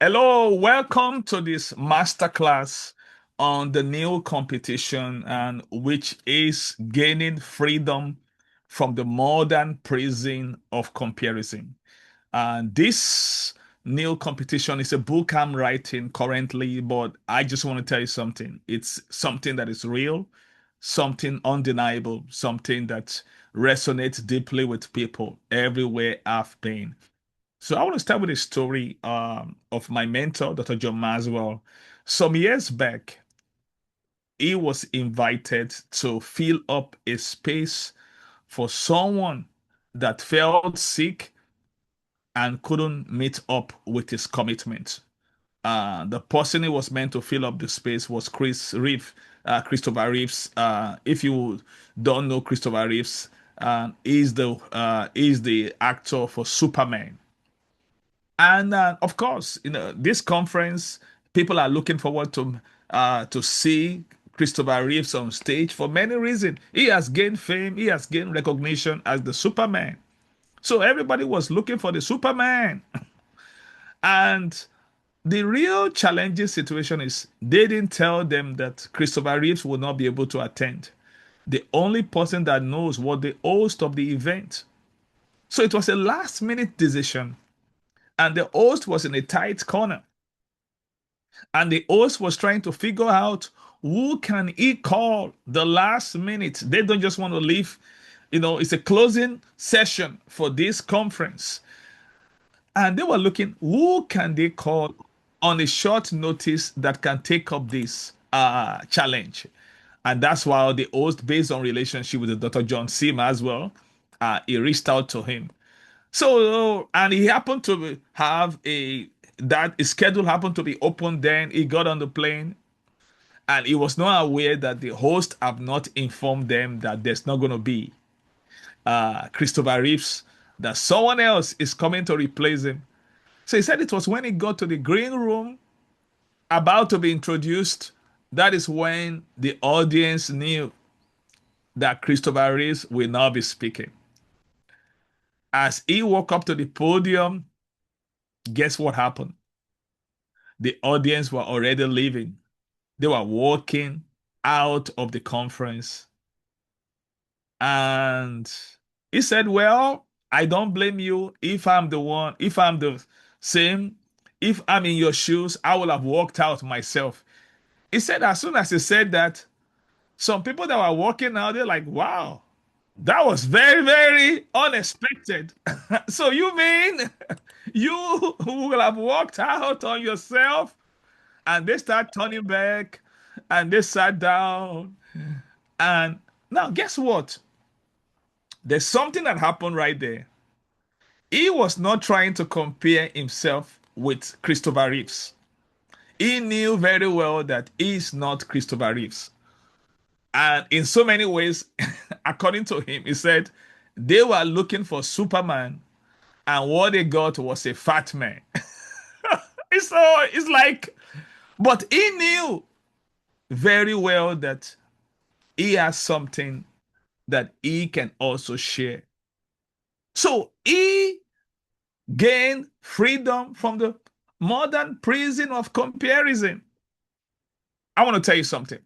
Hello, welcome to this masterclass on the new competition and which is gaining freedom from the modern prison of comparison. And this new competition is a book I'm writing currently, but I just want to tell you something. It's something that is real, something undeniable, something that resonates deeply with people everywhere I've been. So I want to start with a story of my mentor, Dr. John Maswell. Some years back, he was invited to fill up a space for someone that felt sick and couldn't meet up with his commitment. The person he was meant to fill up the space was Christopher Reeves. If you don't know Christopher Reeves, is the actor for Superman. And of course, this conference, people are looking forward to see Christopher Reeves on stage for many reasons. He has gained fame, he has gained recognition as the Superman. So everybody was looking for the Superman. And the real challenging situation is they didn't tell them that Christopher Reeves will not be able to attend. The only person that knows was the host of the event. So it was a last minute decision, and the host was in a tight corner. And the host was trying to figure out who can he call the last minute. They don't just want to leave. It's a closing session for this conference. And they were looking, who can they call on a short notice that can take up this challenge? And that's why the host, based on relationship with the Dr. John Sim as well, he reached out to him. So, and he happened to have that his schedule happened to be open then. He got on the plane and he was not aware that the host have not informed them that there's not going to be Christopher Reeves, that someone else is coming to replace him. So he said it was when he got to the green room about to be introduced, that is when the audience knew that Christopher Reeves will now be speaking. As he walked up to the podium, guess what happened? The audience were already leaving. They were walking out of the conference. And he said, well, I don't blame you. If I'm the same, if I'm in your shoes, I will have walked out myself. He said, as soon as he said that, some people that were walking out, they're like, wow, that was very, very unexpected. So you mean you will have walked out on yourself? And they start turning back and they sat down. And now, guess what? There's something that happened right there. He was not trying to compare himself with Christopher Reeves. He knew very well that he is not Christopher Reeves. And in so many ways, according to him, he said they were looking for Superman, and what they got was a fat man. So it's like, but he knew very well that he has something that he can also share. So he gained freedom from the modern prison of comparison. I want to tell you something.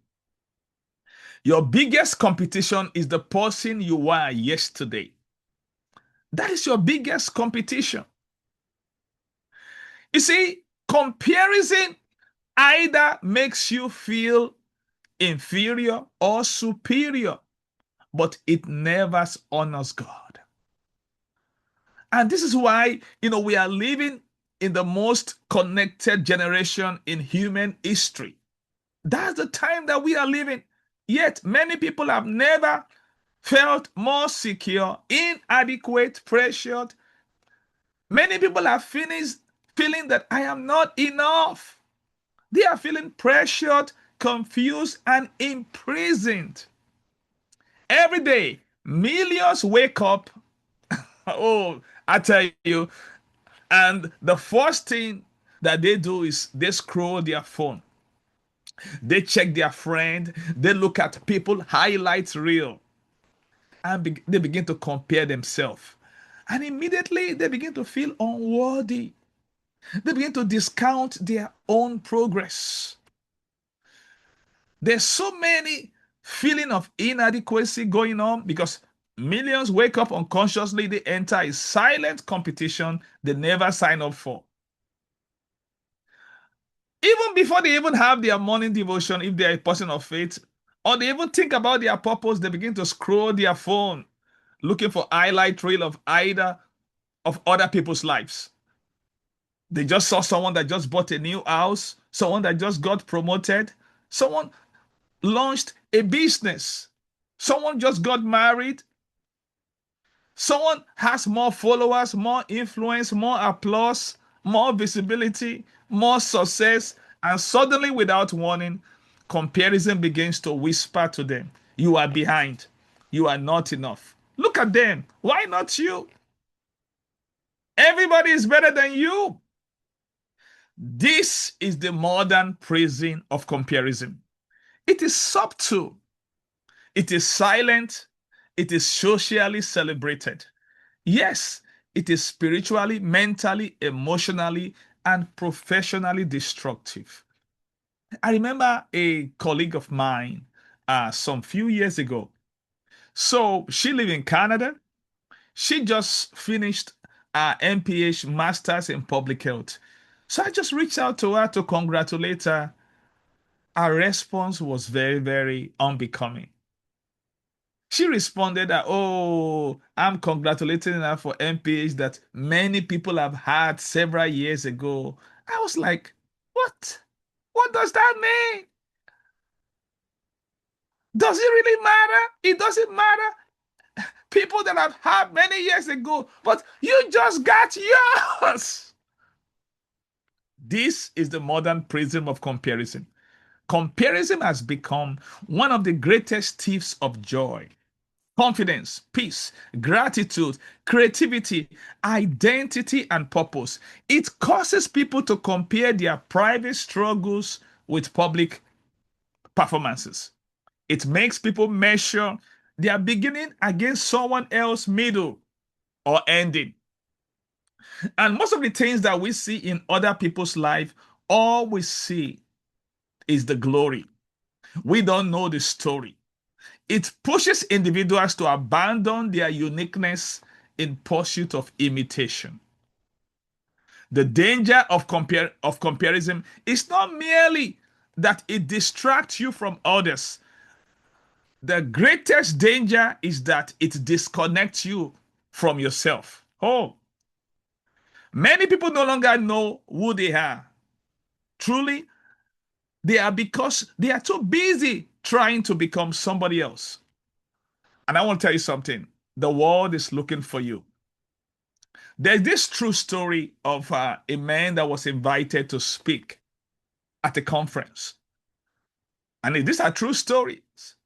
Your biggest competition is the person you were yesterday. That is your biggest competition. You see, comparison either makes you feel inferior or superior, but it never honors God. And this is why, we are living in the most connected generation in human history. That's the time that we are living. Yet, many people have never felt more secure, inadequate, pressured. Many people are feeling that I am not enough. They are feeling pressured, confused, and imprisoned. Every day, millions wake up. Oh, I tell you, and the first thing that they do is they scroll their phone. They check their friend. They look at people highlights reel, and they begin to compare themselves. And immediately they begin to feel unworthy. They begin to discount their own progress. There's so many feeling of inadequacy going on because millions wake up unconsciously. They enter a silent competition they never sign up for. Even before they even have their morning devotion, if they're a person of faith, or they even think about their purpose, they begin to scroll their phone looking for highlight reel of either of other people's lives. They just saw someone that just bought a new house, someone that just got promoted, someone launched a business, someone just got married, someone has more followers, more influence, more applause, more visibility, more success, and suddenly, without warning, comparison begins to whisper to them, "You are behind. You are not enough. Look at them. Why not you? Everybody is better than you." This is the modern prison of comparison. It is subtle, it is silent, it is socially celebrated. Yes, it is spiritually, mentally, emotionally, and professionally destructive. I remember a colleague of mine some few years ago. So she lived in Canada. She just finished her MPH Masters in Public Health. So I just reached out to her to congratulate her. Her response was very, very unbecoming. She responded that, "Oh, I'm congratulating her for MPH that many people have had several years ago." I was like, "What? What does that mean? Does it really matter? It doesn't matter. People that have had many years ago, but you just got yours." This is the modern prism of comparison. Comparison has become one of the greatest thieves of joy, confidence, peace, gratitude, creativity, identity, and purpose. It causes people to compare their private struggles with public performances. It makes people measure their beginning against someone else's middle or ending. And most of the things that we see in other people's life, all we see is the glory. We don't know the story. It pushes individuals to abandon their uniqueness in pursuit of imitation. The danger of comparison is not merely that it distracts you from others. The greatest danger is that it disconnects you from yourself. Oh, many people no longer know who they are. Truly, they are because they are too busy trying to become somebody else. And I want to tell you something. The world is looking for you. There's this true story of a man that was invited to speak at a conference. And these are true stories.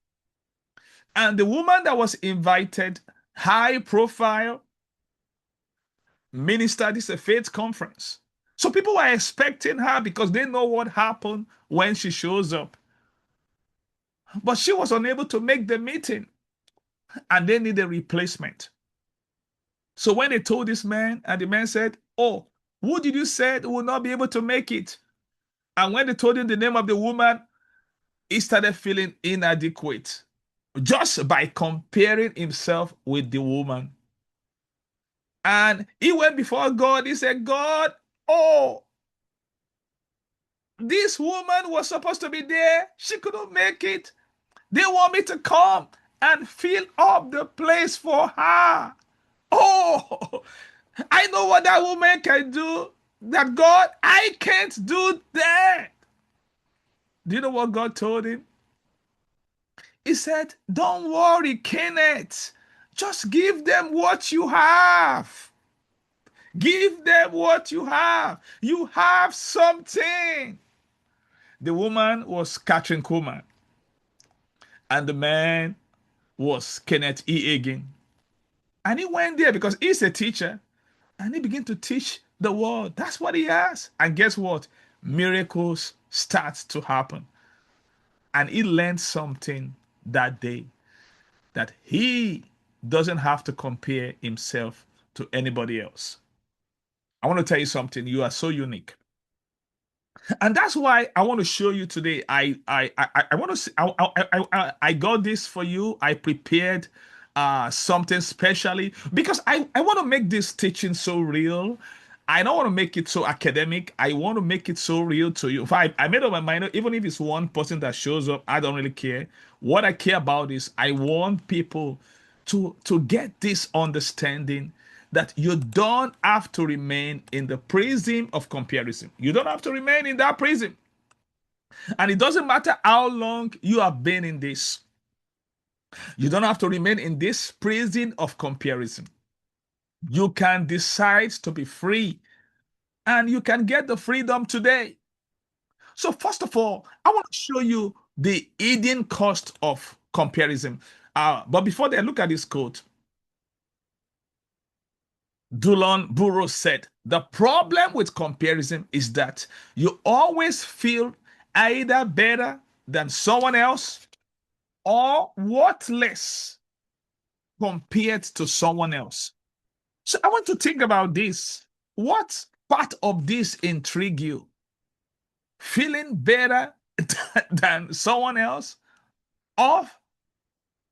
And the woman that was invited, high profile, minister, this is a faith conference. So people were expecting her because they know what happened when she shows up. But she was unable to make the meeting and they need a replacement. So when they told this man, and the man said, "Oh, who did you say will not be able to make it?" And when they told him the name of the woman, he started feeling inadequate just by comparing himself with the woman. And he went before God. He said, "God, oh, this woman was supposed to be there. She couldn't make it. They want me to come and fill up the place for her. Oh, I know what that woman can do. That God, I can't do that." Do you know what God told him? He said, "Don't worry, Kenneth. Just give them what you have. Give them what you have. You have something." The woman was Catherine Kuhlman, and the man was Kenneth E. Hagin. And he went there because he's a teacher, and he began to teach the word. That's what he has. And guess what? Miracles start to happen. And he learned something that day, that he doesn't have to compare himself to anybody else. I want to tell you something. You are so unique. And that's why I want to show you today. I want to see, I got this for you. I prepared something specially because I want to make this teaching so real. I don't want to make it so academic. I want to make it so real to you. If I made up my mind, even if it's one person that shows up, I don't really care. What I care about is I want people to get this understanding that you don't have to remain in the prison of comparison. You don't have to remain in that prison. And it doesn't matter how long you have been in this. You don't have to remain in this prison of comparison. You can decide to be free and you can get the freedom today. So, first of all, I want to show you the hidden cost of comparison. But before that, look at this quote. Dulon Burrows said, the problem with comparison is that you always feel either better than someone else or worthless compared to someone else. So I want to think about this. What part of this intrigue you? Feeling better than someone else or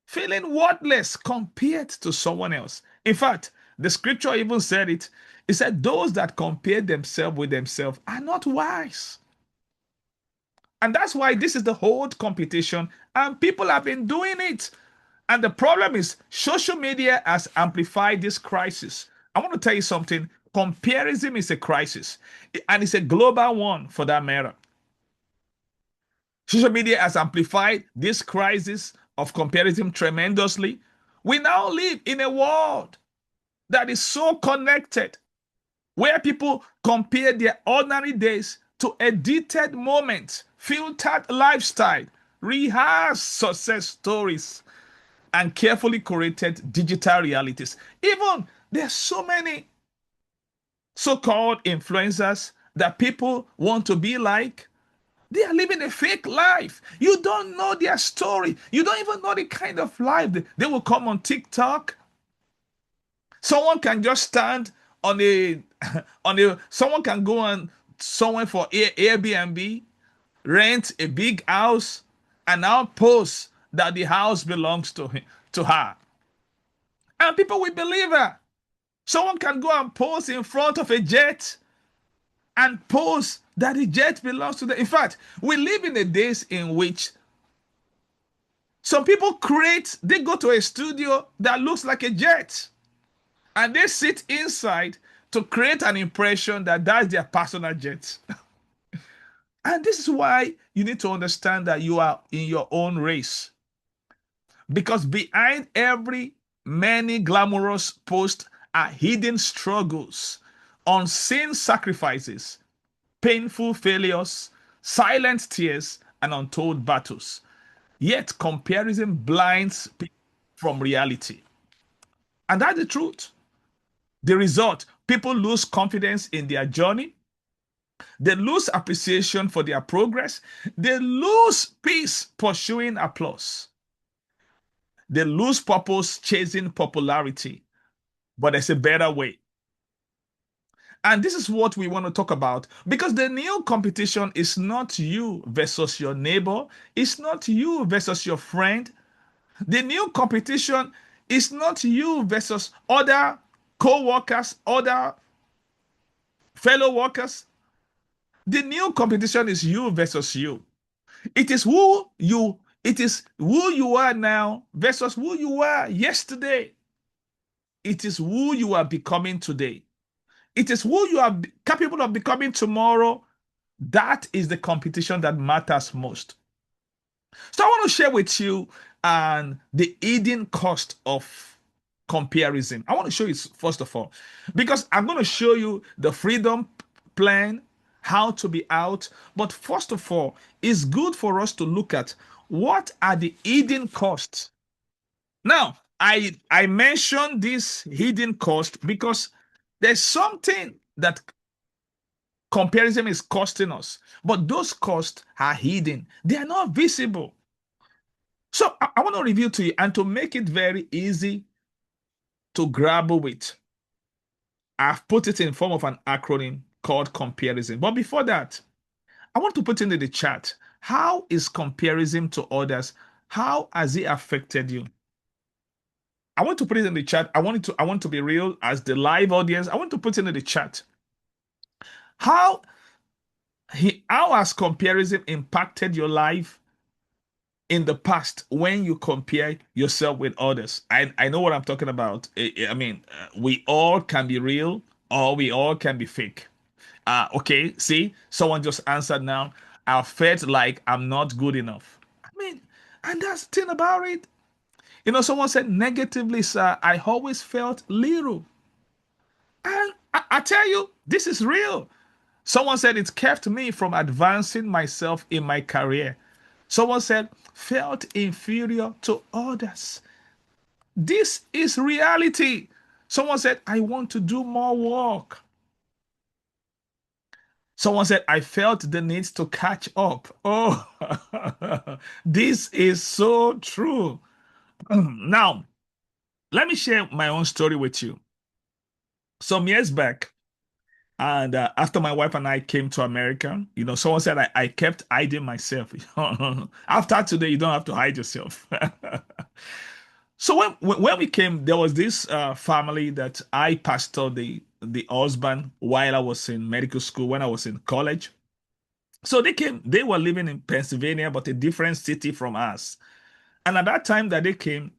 feeling worthless compared to someone else? In fact, the scripture even said it. It said, those that compare themselves with themselves are not wise. And that's why this is the whole competition, and people have been doing it. And the problem is, social media has amplified this crisis. I want to tell you something. Comparison is a crisis, and it's a global one for that matter. Social media has amplified this crisis of comparison tremendously. We now live in a world that is so connected, where people compare their ordinary days to edited moments, filtered lifestyle, rehearsed success stories, and carefully curated digital realities. Even there's so many so-called influencers that people want to be like. They are living a fake life. You don't know their story. You don't even know the kind of life they will come on TikTok. Someone can just stand on a someone can go on somewhere for Airbnb, rent a big house, and now post that the house belongs to her. And people will believe her. Someone can go and pose in front of a jet and pose that the jet belongs to them. In fact, we live in the days in which some people they go to a studio that looks like a jet and they sit inside to create an impression that that's their personal jet. And this is why you need to understand that you are in your own race. Because behind every many glamorous post are hidden struggles, unseen sacrifices, painful failures, silent tears, and untold battles. Yet comparison blinds people from reality. And that's the truth. The result, people lose confidence in their journey. They lose appreciation for their progress. They lose peace pursuing applause. They lose purpose chasing popularity. But there's a better way. And this is what we want to talk about because the new competition is not you versus your neighbor, it's not you versus your friend. The new competition is not you versus other co workers, other fellow workers. The new competition is you versus you. It is who you are now versus who you were yesterday. It is who you are becoming today. It is who you are capable of becoming tomorrow. That is the competition that matters most. So I want to share with you the hidden cost of comparison. I want to show you first of all, because I'm going to show you the freedom plan, how to be out. But first of all, it's good for us to look at what are the hidden costs. Now, I mentioned this hidden cost because there's something that comparison is costing us, but those costs are hidden. They are not visible. So I want to review to you and to make it very easy to grapple with. I've put it in form of an acronym called comparison. But before that, I want to put into the chat, how is comparison to others? How has it affected you? I want to put it in the chat. I want to be real as the live audience. I want to put it in the chat. How how has comparison impacted your life in the past when you compare yourself with others? I know what I'm talking about. I mean, we all can be real or we all can be fake. Okay, see, someone just answered now. I felt like I'm not good enough. I mean, and that's the thing about it. Someone said negatively, sir, I always felt little. And I tell you, this is real. Someone said it kept me from advancing myself in my career. Someone said felt inferior to others. This is reality. Someone said, I want to do more work. Someone said, I felt the need to catch up. Oh, this is so true. Now, let me share my own story with you. Some years back, and after my wife and I came to America, someone said I kept hiding myself. After today, you don't have to hide yourself. So when we came, there was this family that I pastored the husband while I was in medical school, when I was in college. So they came, they were living in Pennsylvania, but a different city from us. And at that time that they came,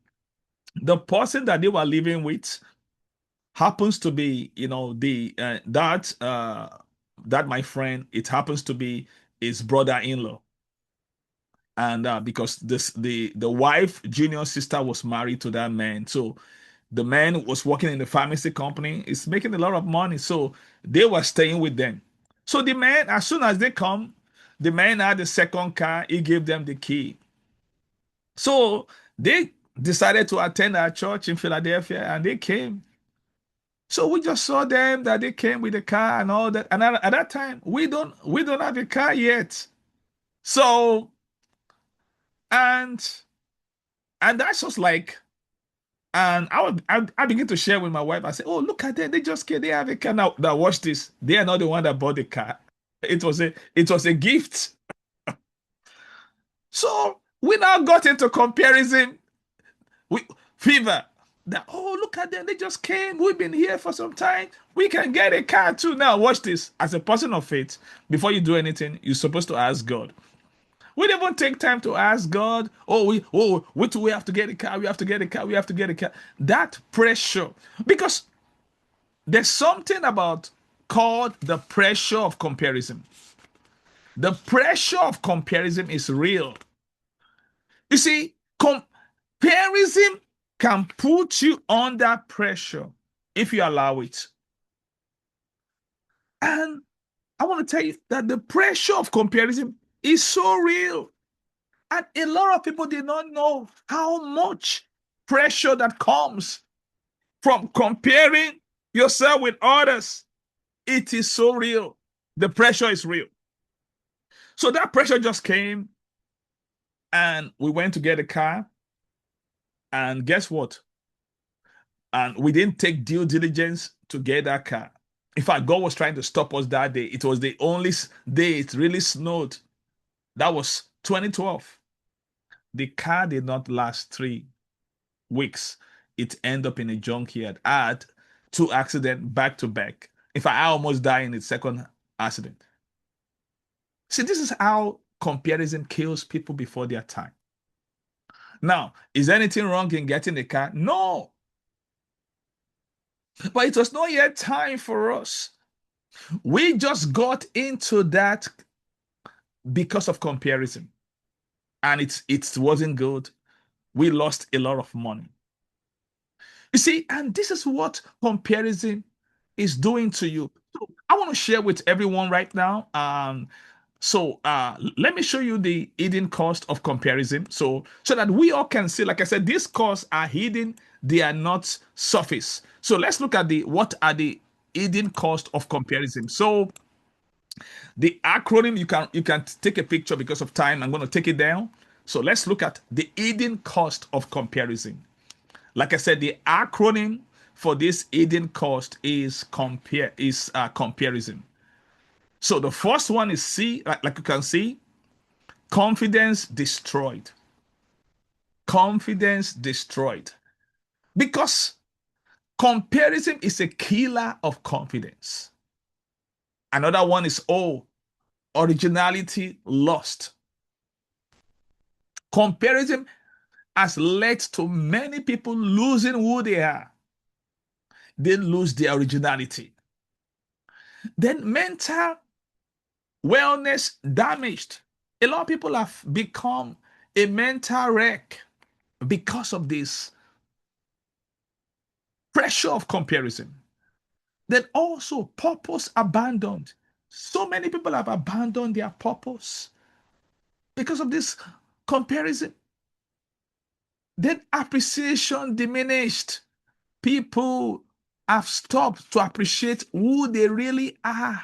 the person that they were living with happens to be, the that my friend, it happens to be his brother-in-law. And because the wife, junior sister, was married to that man, so the man was working in the pharmacy company. It's making a lot of money, so they were staying with them. So the man, as soon as they come, the man had the second car. He gave them the key. So they decided to attend our church in Philadelphia, and they came. So we just saw them that they came with the car and all that. And at that time, we don't have a car yet. So and and that's just like, and I begin to share with my wife. I say, oh, look at them, they just came, they have a car. Now watch this. They are not the one that bought the car. It was a gift. So we now got into comparison. We fever. That, oh, look at them, they just came. We've been here for some time. We can get a car too. Now watch this. As a person of faith, before you do anything, you're supposed to ask God. We don't even take time to ask God, what do we have to get a car? We have to get a car. We have to get a car. That pressure, because there's something about called the pressure of comparison. The pressure of comparison is real. You see, comparison can put you under pressure if you allow it. And I want to tell you that the pressure of comparison is so real. And a lot of people did not know how much pressure that comes from comparing yourself with others. It is so real. The pressure is real. So that pressure just came, and we went to get a car. And guess what? And we didn't take due diligence to get that car. In fact, God was trying to stop us that day. It was the only day it really snowed. That was 2012. The car did not last 3 weeks. It ended up in a junkyard. I had two accidents back to back. In fact, I almost died in the second accident. See, this is how comparison kills people before their time. Now, is anything wrong in getting a car? No. But it was not yet time for us. We just got into that because of comparison. And it wasn't good. We lost a lot of money. You see, and this is what comparison is doing to you. So I want to share with everyone right now. Let me show you the hidden cost of comparison. So that we all can see, like I said, these costs are hidden, they are not surface. So let's look at what are the hidden cost of comparison. So the acronym, you can take a picture because of time. I'm going to take it down. So let's look at the hidden cost of comparison. Like I said, the acronym for this hidden cost is comparison. So the first one is C, like you can see, confidence destroyed. Confidence destroyed. Because comparison is a killer of confidence. Another one is originality lost. Comparison has led to many people losing who they are. They lose their originality. Then mental wellness damaged. A lot of people have become a mental wreck because of this pressure of comparison. Then also purpose abandoned. So many people have abandoned their purpose because of this comparison. Then appreciation diminished. People have stopped to appreciate who they really are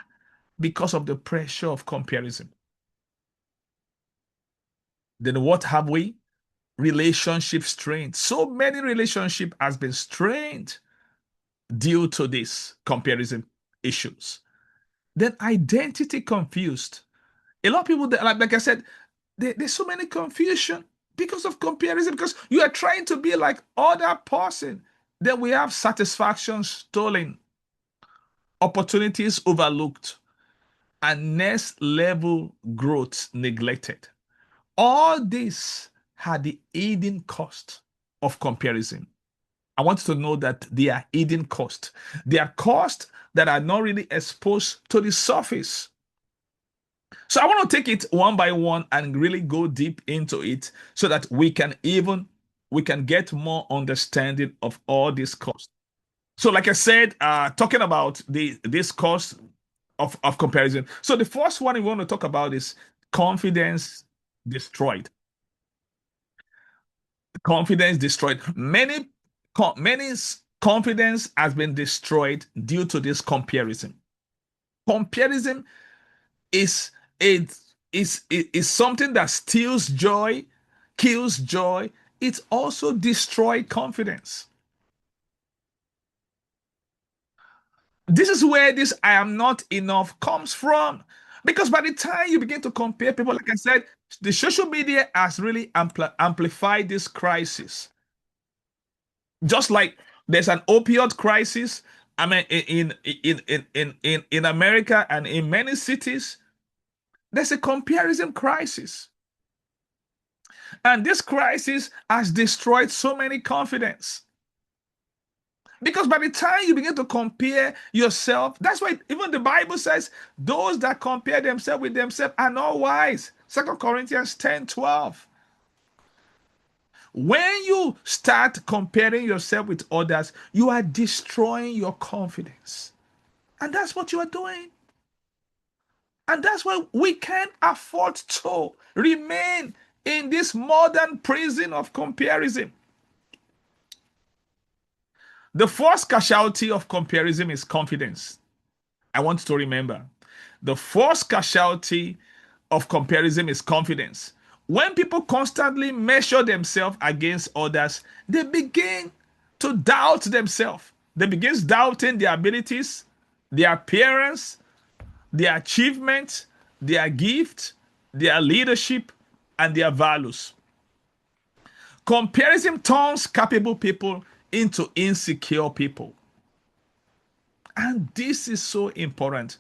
because of the pressure of comparison. Then what have we? Relationship strained. So many relationship has been strained due to this comparison issues. Then identity confused. A lot of people, like I said, there's so many confusion because of comparison, because you are trying to be like other person. Then we have satisfaction stolen, opportunities overlooked, and next level growth neglected. All this had the hidden cost of comparison. I want you to know that they are hidden costs. They are costs that are not really exposed to the surface. So I want to take it one by one and really go deep into it so that we can get more understanding of all these costs. So, like I said, talking about this cost of comparison. So the first one we want to talk about is confidence destroyed. Confidence destroyed. Many confidence has been destroyed due to this comparison. Comparison is it is something that steals joy, kills joy. It also destroys confidence. This is where this I am not enough comes from. Because by the time you begin to compare people, like I said, the social media has really amplified this crisis. Just like there's an opioid crisis, I mean, in America and in many cities, there's a comparison crisis. And this crisis has destroyed so many confidence. Because by the time you begin to compare yourself, that's why even the Bible says those that compare themselves with themselves are not wise. 2 Corinthians 10:12. When you start comparing yourself with others, you are destroying your confidence. And that's what you are doing. And that's why we can't afford to remain in this modern prison of comparison. The first casualty of comparison is confidence. I want you to remember. The first casualty of comparison is confidence. When people constantly measure themselves against others, they begin to doubt themselves. They begin doubting their abilities, their appearance, their achievement, their gift, their leadership, and their values. Comparison turns capable people into insecure people. And this is so important.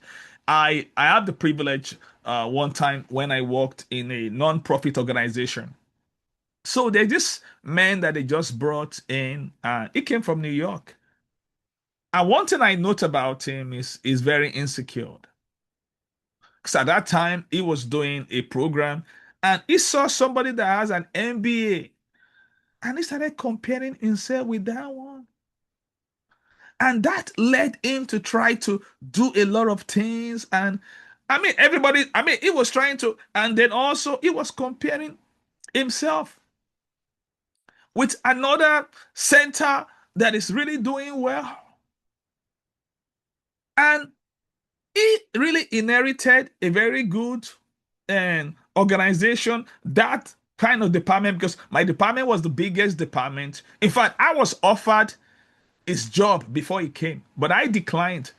I had the privilege one time when I worked in a non-profit organization. So there's this man that they just brought in. He came from New York. And one thing I note about him is very insecure. Because at that time he was doing a program and he saw somebody that has an MBA and he started comparing himself with that one. And that led him to try to do a lot of things. And I mean, everybody, I mean, he was trying to, and then also he was comparing himself with another center that is really doing well. And he really inherited a very good organization, that kind of department, because my department was the biggest department. In fact, I was offered his job before he came. But I declined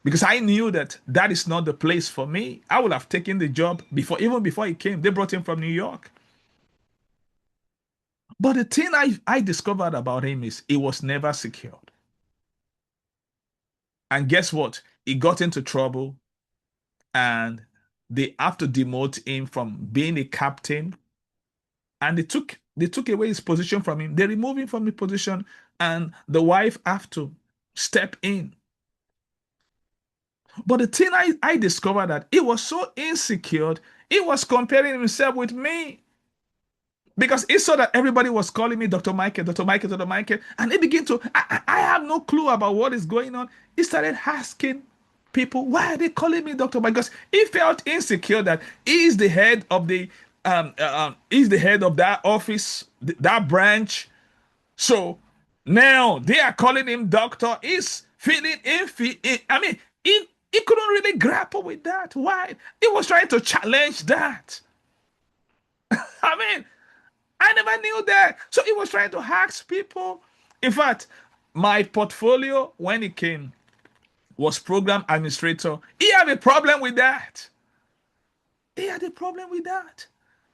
because I knew that that is not the place for me. I would have taken the job before, even before he came. They brought him from New York. But the thing I discovered about him is he was never secured. And guess what? He got into trouble and they have to demote him from being a captain. And they took away his position from him. They removed him from the position, and the wife have to step in. But the thing I discovered that he was so insecure, he was comparing himself with me. Because he saw that everybody was calling me Dr. Michael, Dr. Michael, Dr. Michael. And he began to, I have no clue about what is going on. He started asking people, why are they calling me Dr. Michael? Because he felt insecure that he is the head of he's the head of that office, that branch. So now they are calling him doctor. He's feeling I mean, he couldn't really grapple with that. Why? He was trying to challenge that. I mean, I never knew that. So he was trying to ask people. In fact, my portfolio when it came was program administrator. He had a problem with that. He had a problem with that.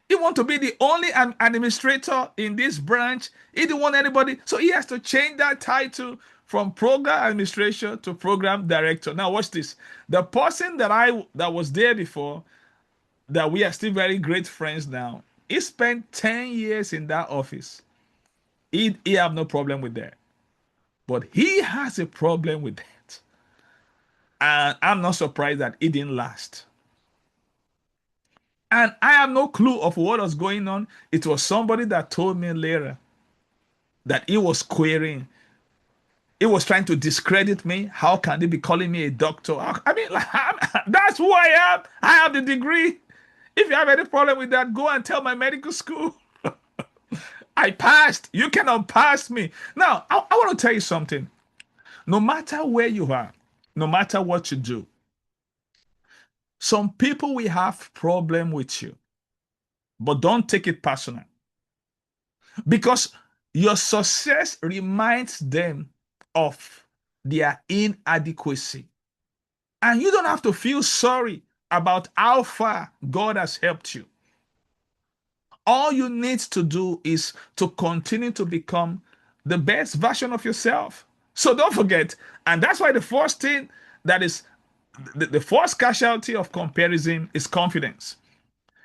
He want to be the only administrator in this branch. He didn't want anybody. So he has to change that title from program administrator to program director. Now watch this. The person that was there before, that we are still very great friends now, he spent 10 years in that office. He have no problem with that. But he has a problem with that. And I'm not surprised that it didn't last. And I have no clue of what was going on. It was somebody that told me later that he was querying. He was trying to discredit me. How can they be calling me a doctor? I mean, like, that's who I am. I have the degree. If you have any problem with that, go and tell my medical school. I passed. You cannot pass me. Now, I want to tell you something. No matter where you are, no matter what you do, some people will have problem with you, but don't take it personal because your success reminds them of their inadequacy. And you don't have to feel sorry about how far God has helped you. All you need to do is to continue to become the best version of yourself. So don't forget, and that's why the first thing that is the first casualty of comparison is confidence.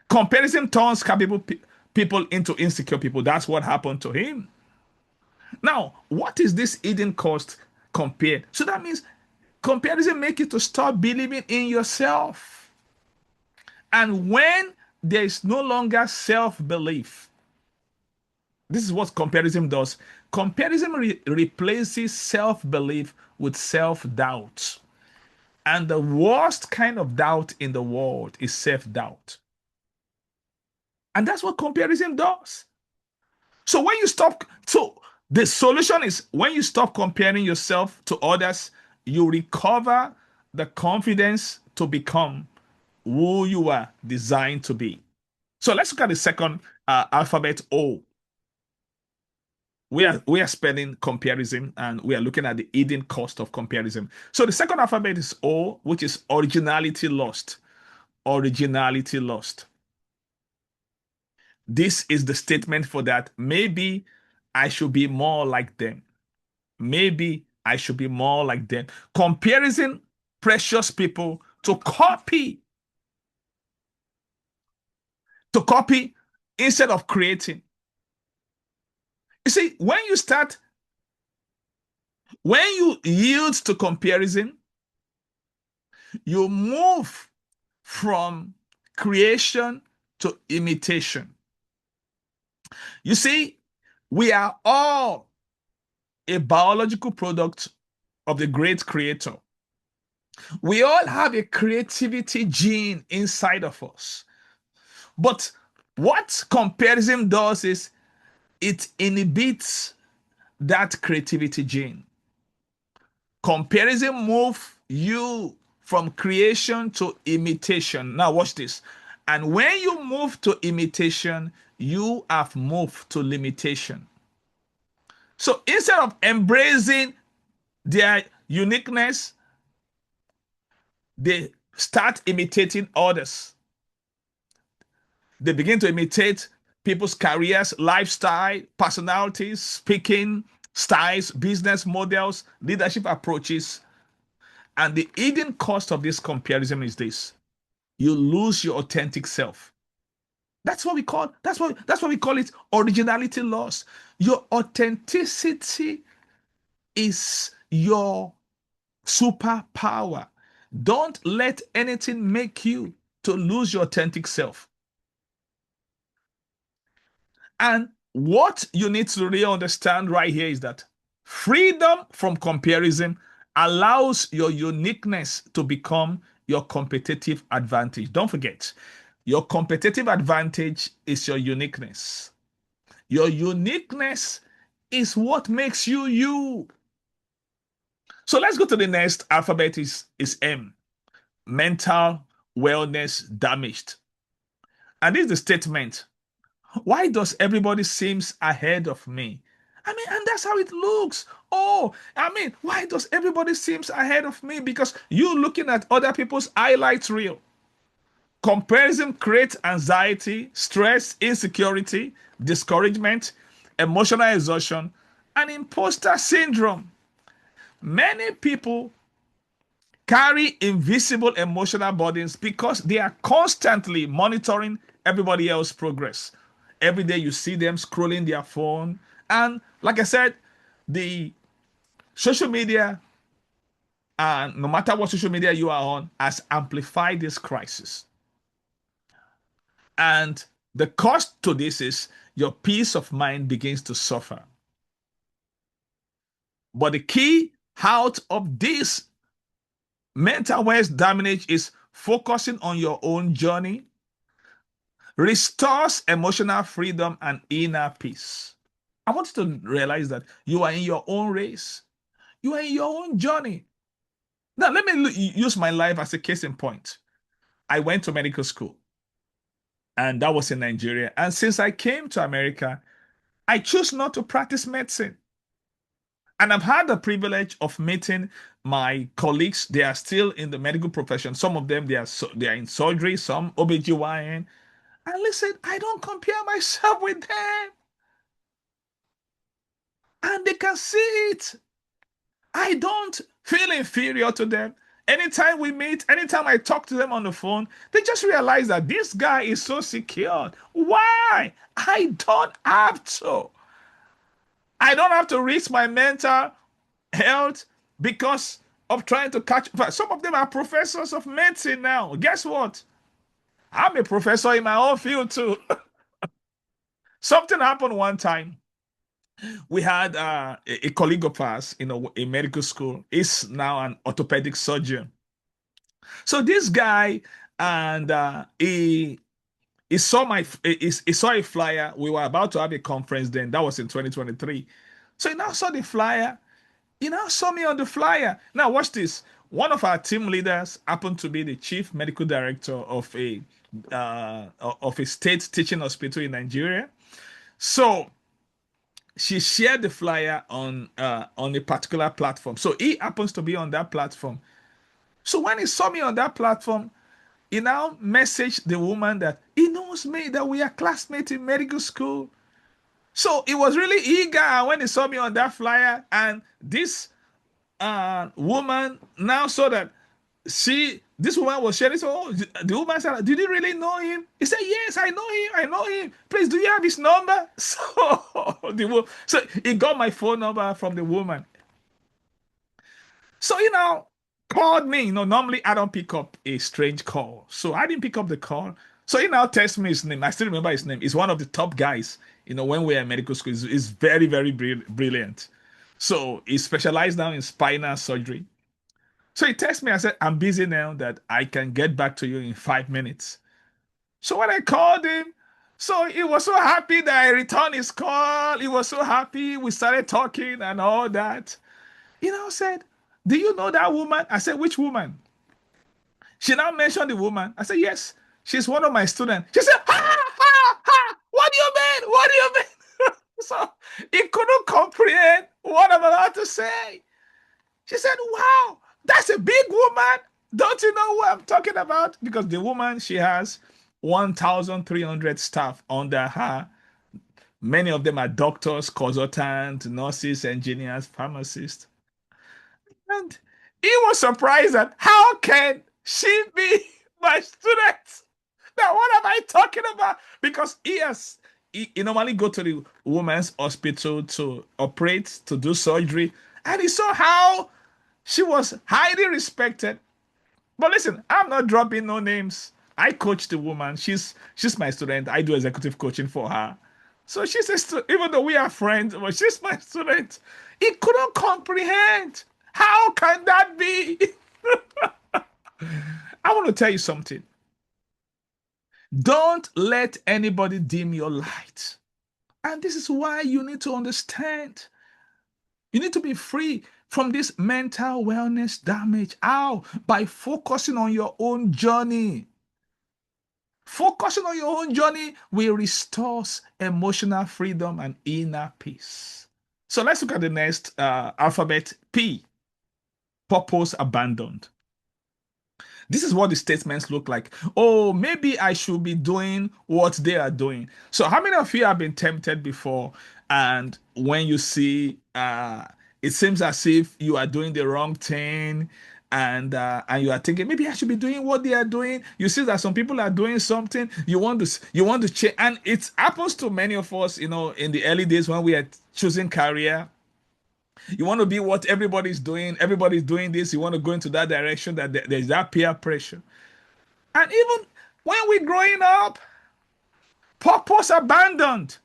Comparison turns capable people into insecure people. That's what happened to him. Now, what is this hidden cost compared? So that means comparison make you to stop believing in yourself. And when there is no longer self-belief, this is what comparison does. Comparison replaces self-belief with self-doubt. And the worst kind of doubt in the world is self-doubt. And that's what comparison does. So when you stop, so the solution is when you stop comparing yourself to others, you recover the confidence to become who you are designed to be. So let's look at the second alphabet O. We are spelling comparison and we are looking at the hidden cost of comparison. So the second alphabet is O, which is originality lost. Originality lost. This is the statement for that. Maybe I should be more like them. Maybe I should be more like them. Comparison precious people to copy instead of creating. You see, when you yield to comparison, you move from creation to imitation. You see, we are all a biological product of the great creator. We all have a creativity gene inside of us. But what comparison does is it inhibits that creativity gene. Comparison moves you from creation to imitation. Now, watch this. And when you move to imitation, you have moved to limitation. So instead of embracing Their uniqueness, they start imitating others. They begin to imitate people's careers, lifestyle, personalities, speaking styles, business models, leadership approaches. And the hidden cost of this comparison is this: you lose your authentic self. That's what we call it originality lost. Your authenticity is your superpower. Don't let anything make you to lose your authentic self. And what you need to really understand right here is that freedom from comparison allows your uniqueness to become your competitive advantage. Don't forget, your competitive advantage is your uniqueness. Your uniqueness is what makes you you. So let's go to the next alphabet is M. Mental wellness damaged. And this is the statement. Why does everybody seems ahead of me? I mean, and that's how it looks. Oh, I mean, why does everybody seems ahead of me? Because you looking at other people's highlights reel. Comparison creates anxiety, stress, insecurity, discouragement, emotional exhaustion, and imposter syndrome. Many people carry invisible emotional burdens because they are constantly monitoring everybody else's progress. Every day you see them scrolling their phone. And like I said, the social media, and no matter what social media you are on, has amplified this crisis. And the cost to this is your peace of mind begins to suffer. But the key out of this mental health damage is focusing on your own journey, restores emotional freedom and inner peace. I want you to realize that you are in your own race, you are in your own journey. Now, let me use my life as a case in point. I went to medical school, and that was in Nigeria. And since I came to America, I chose not to practice medicine. And I've had the privilege of meeting my colleagues. They are still in the medical profession. Some of them, they are in surgery, some OBGYN. And listen, I don't compare myself with them. And they can see it. I don't feel inferior to them. Anytime we meet, anytime I talk to them on the phone, they just realize that this guy is so secure. Why? I don't have to. I don't have to risk my mental health because of trying to catch. Some of them are professors of medicine now. Guess what? I'm a professor in my own field too. Something happened one time. We had a colleague of ours in medical school. He's now an orthopedic surgeon. So this guy, and he saw a flyer. We were about to have a conference then. That was in 2023. So he now saw the flyer. He now saw me on the flyer. Now watch this. One of our team leaders happened to be the chief medical director of a state teaching hospital in Nigeria. So she shared the flyer on a particular platform. So he happens to be on that platform. So when he saw me on that platform, he now messaged the woman that he knows me, that we are classmates in medical school. So he was really eager when he saw me on that flyer, and this woman now saw that this woman was sharing. So the woman said, "Did you really know him?" He said, "Yes, I know him. I know him. Please, do you have his number?" So he got my phone number from the woman. So called me. Normally I don't pick up a strange call, so I didn't pick up the call. So he now texts me his name. I still remember his name. He's one of the top guys. When we were in medical school, he's very, very brilliant. So he specialized now in spinal surgery. So he texted me. I said, "I'm busy now. That I can get back to you in 5 minutes." So when I called him, so he was so happy that I returned his call. He was so happy. We started talking and all that. Said, "Do you know that woman?" I said, "Which woman?" She now mentioned the woman. I said, "Yes, she's one of my students." She said, "Ha, ha, ha. What do you mean? What do you mean?" So he couldn't comprehend what I'm about to say. She said, wow, that's a big woman. Don't you know what I'm talking about? Because the woman, she has 1,300 staff under her. Many of them are doctors, consultants, nurses, engineers, pharmacists. And he was surprised that how can she be my student? Now, what am I talking about? Because he normally go to the women's hospital to operate, to do surgery, and he saw how she was highly respected. But listen, I'm not dropping no names. I coach the woman. She's my student. I do executive coaching for her. So she's a even though we are friends, but she's my student. He couldn't comprehend. How can that be? I want to tell you something. Don't let anybody dim your light. And this is why you need to understand. You need to be free from this mental wellness damage. How? By focusing on your own journey. Focusing on your own journey will restore emotional freedom and inner peace. So let's look at the next alphabet P, purpose abandoned. This is what the statements look like. Oh, maybe I should be doing what they are doing. So, how many of you have been tempted before? And when you see, it seems as if you are doing the wrong thing, and you are thinking maybe I should be doing what they are doing. You see that some people are doing something. You want to change, and it happens to many of us. In the early days when we are choosing career, you want to be what everybody's doing. Everybody's doing this. You want to go into that direction. That there's that peer pressure. And even when we're growing up, purpose abandoned.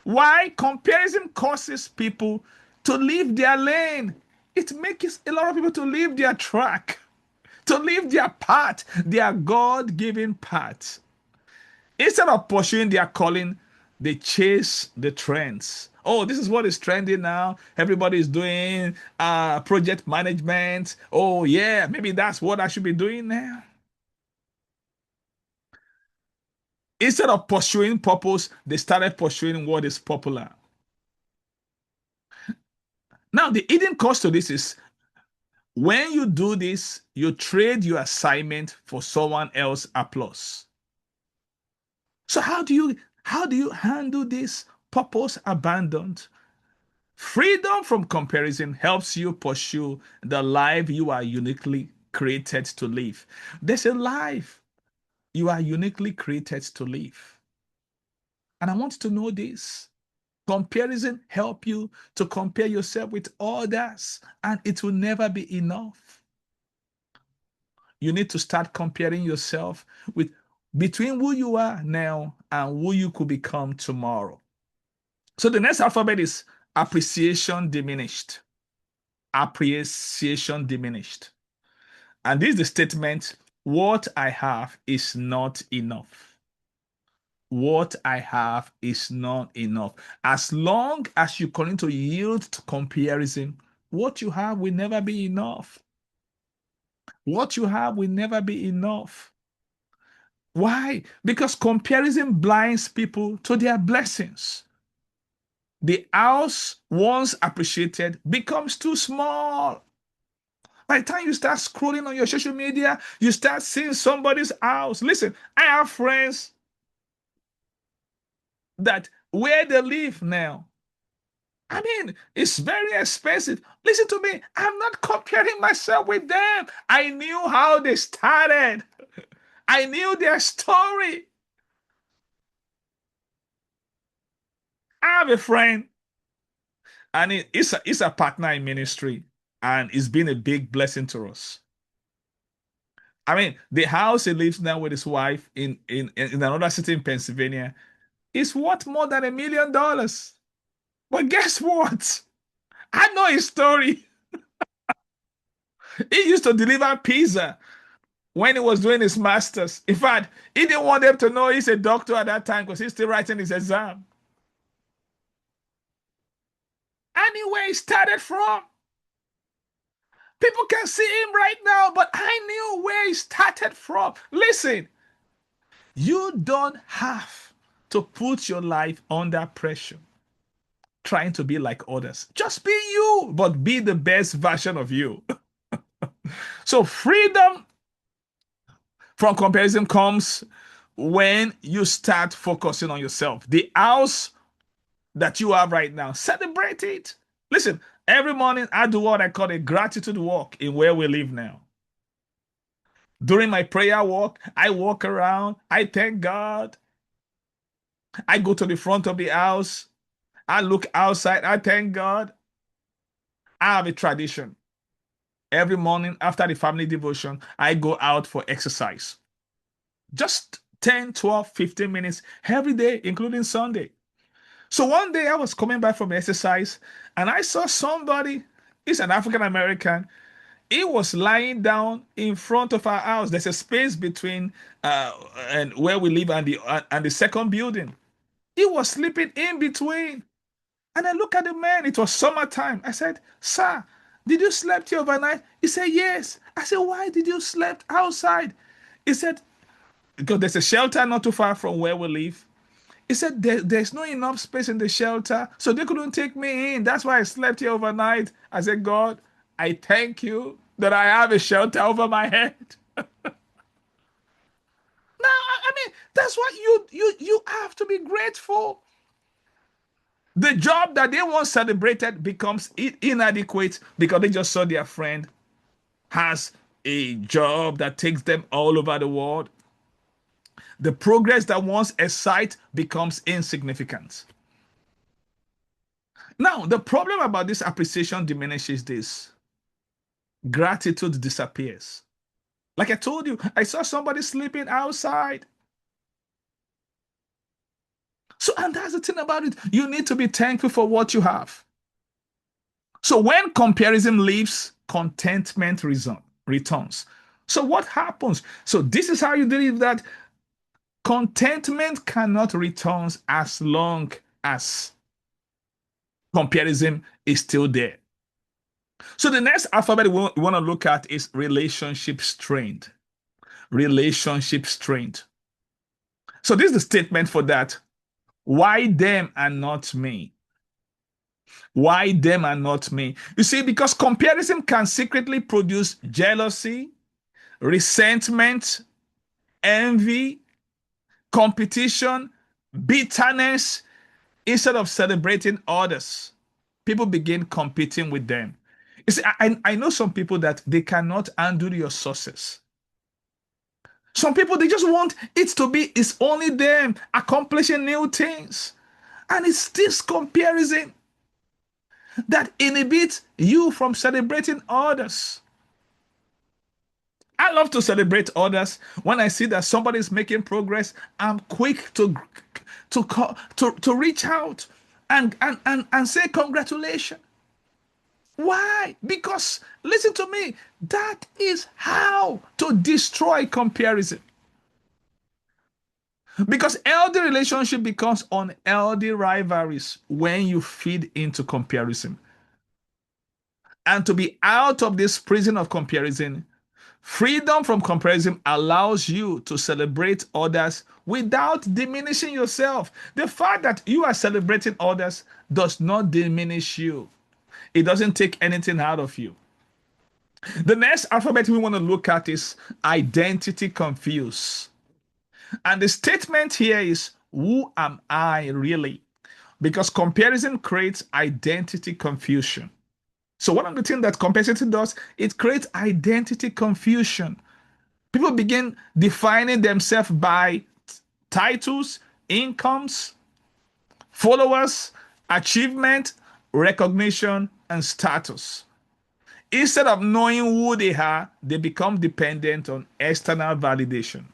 Why? Comparison causes people to leave their lane. It makes a lot of people to leave their track, to leave their path, their God-given path. Instead of pursuing their calling, they chase the trends. Oh, this is what is trending now. Everybody is doing project management. Oh, yeah, maybe that's what I should be doing now. Instead of pursuing purpose, they started pursuing what is popular. Now, the hidden cost to this is when you do this, you trade your assignment for someone else's applause. So how do you handle this purpose abandoned? Freedom from comparison helps you pursue the life you are uniquely created to live. There's a life you are uniquely created to live. And I want you to know this. Comparison help you to compare yourself with others, and it will never be enough. You need to start comparing yourself with between who you are now and who you could become tomorrow. So the next alphabet is appreciation diminished. Appreciation diminished. And this is the statement: what I have is not enough. What I have is not enough. As long as you continue to yield to comparison, what you have will never be enough. What you have will never be enough. Why? Because comparison blinds people to their blessings. The house, once appreciated, becomes too small. By the time you start scrolling on your social media, you start seeing somebody's house. Listen, I have friends that where they live now, I mean, it's very expensive. Listen to me. I'm not comparing myself with them. I knew how they started. I knew their story. I have a friend, and it's a partner in ministry, and it's been a big blessing to us. I mean, the house he lives now with his wife in another city in Pennsylvania is worth more than $1 million. But guess what? I know his story. He used to deliver pizza when he was doing his master's. In fact, he didn't want them to know he's a doctor at that time because he's still writing his exam. Anyway, he started from. People can see him right now, but I knew where he started from. Listen, you don't have to put your life under pressure. trying to be like others. Just be you, but be the best version of you. So freedom from comparison comes when you start focusing on yourself. The house that you have right now, celebrate it. Listen, every morning I do what I call a gratitude walk in where we live now. During my prayer walk, I walk around, I thank God. I go to the front of the house, I look outside, I thank God. I have a tradition. Every morning after the family devotion, I go out for exercise. Just 10, 12, 15 minutes every day, including Sunday. So one day I was coming back from exercise and I saw somebody, he's an African American. He was lying down in front of our house. There's a space between and where we live and the second building. He was sleeping in between. And I look at the man. It was summertime. I said, "Sir, did you sleep here overnight?" He said, "Yes." I said, "Why did you sleep outside?" He said, "Because there's a shelter not too far from where we live." He said, there's no enough space in the shelter, so they couldn't take me in. That's why I slept here overnight. I said, "God, I thank you that I have a shelter over my head." Now, I mean, that's what you have to be grateful. The job that they once celebrated becomes inadequate because they just saw their friend has a job that takes them all over the world. The progress that once excites becomes insignificant. Now, the problem about this appreciation diminishes this. Gratitude disappears. Like I told you, I saw somebody sleeping outside. So, and that's the thing about it. You need to be thankful for what you have. So, when comparison leaves, contentment returns. So, what happens? So, this is how you deal with that. Contentment cannot return as long as comparison is still there. So, the next alphabet we want to look at is relationship strength. Relationship strength. So, this is the statement for that. Why them and not me? Why them and not me? You see, because comparison can secretly produce jealousy, resentment, envy, competition, bitterness. Instead of celebrating others, people begin competing with them. You see, I know some people that they cannot undo your success. Some people, they just want it to be, it's only them accomplishing new things. And it's this comparison that inhibits you from celebrating others. I love to celebrate others. When I see that somebody is making progress, I'm quick to reach out and say congratulations. Why? Because listen to me, that is how to destroy comparison. Because healthy relationship becomes unhealthy rivalries when you feed into comparison. And to be out of this prison of comparison, freedom from comparison allows you to celebrate others without diminishing yourself. The fact that you are celebrating others does not diminish you. It doesn't take anything out of you. The next alphabet we want to look at is identity confused. And the statement here is, who am I really? Because comparison creates identity confusion. So one of the things that comparison does, it creates identity confusion. People begin defining themselves by titles, incomes, followers, achievement, recognition, and status. Instead of knowing who they are, they become dependent on external validation.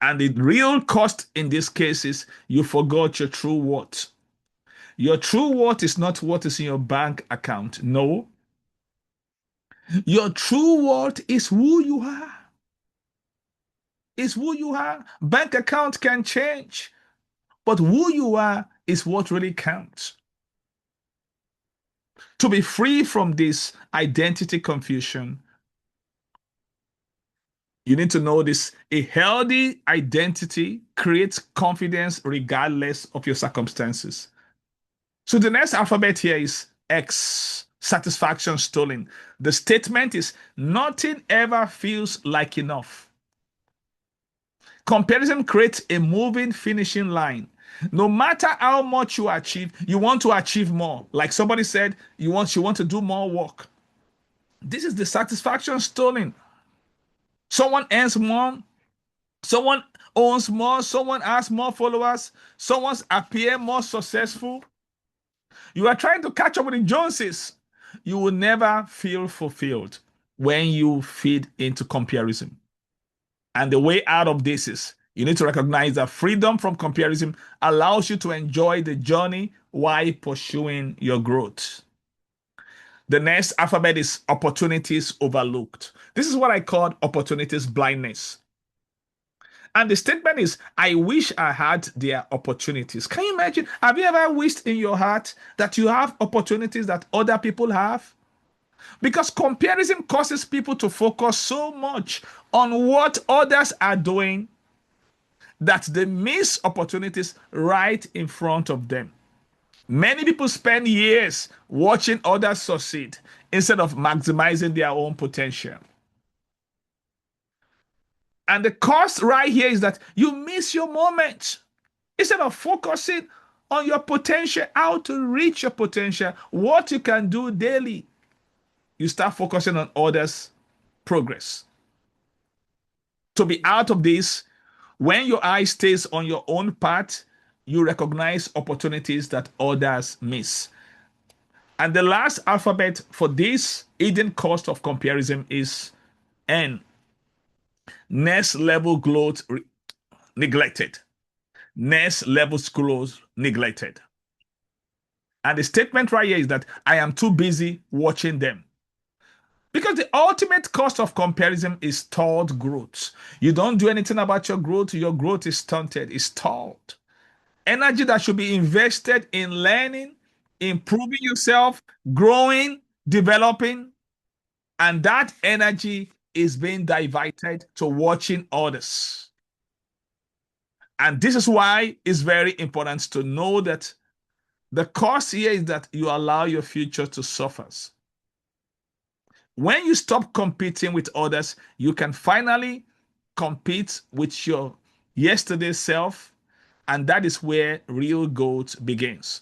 And the real cost in this case is you forgot your true worth. Your true worth is not what is in your bank account. No. Your true worth is who you are. Is who you are. Bank account can change, but who you are is what really counts. To be free from this identity confusion, You need to know this. A healthy identity creates confidence regardless of your circumstances. So the next alphabet here is X, satisfaction stolen. The statement is nothing ever feels like enough. Comparison creates a moving finishing line. No matter how much you achieve, you want to achieve more. Like somebody said, you want to do more work. This is the satisfaction stolen. Someone earns more, someone owns more, someone has more followers, someone's appear more successful. You are trying to catch up with the Joneses. You will never feel fulfilled when you feed into comparison. And the way out of this is you need to recognize that freedom from comparison allows you to enjoy the journey while pursuing your growth. The next alphabet is opportunities overlooked. This is what I call opportunities blindness. And the statement is, I wish I had their opportunities. Can you imagine? Have you ever wished in your heart that you have opportunities that other people have? Because comparison causes people to focus so much on what others are doing that they miss opportunities right in front of them. Many people spend years watching others succeed instead of maximizing their own potential. And the cost right here is that you miss your moment. Instead of focusing on your potential, how to reach your potential, what you can do daily, you start focusing on others' progress. To be out of this, when your eye stays on your own path, you recognize opportunities that others miss. And the last alphabet for this hidden cost of comparison is N. Next level growth neglected. Next level growth neglected. And the statement right here is that I am too busy watching them. Because the ultimate cost of comparison is stalled growth. You don't do anything about your growth is stunted, is stalled. Energy that should be invested in learning, improving yourself, growing, developing, and that energy is being diverted to watching others. And this is why it's very important to know that the cost here is that you allow your future to suffer. When you stop competing with others, you can finally compete with your yesterday self, and that is where real growth begins.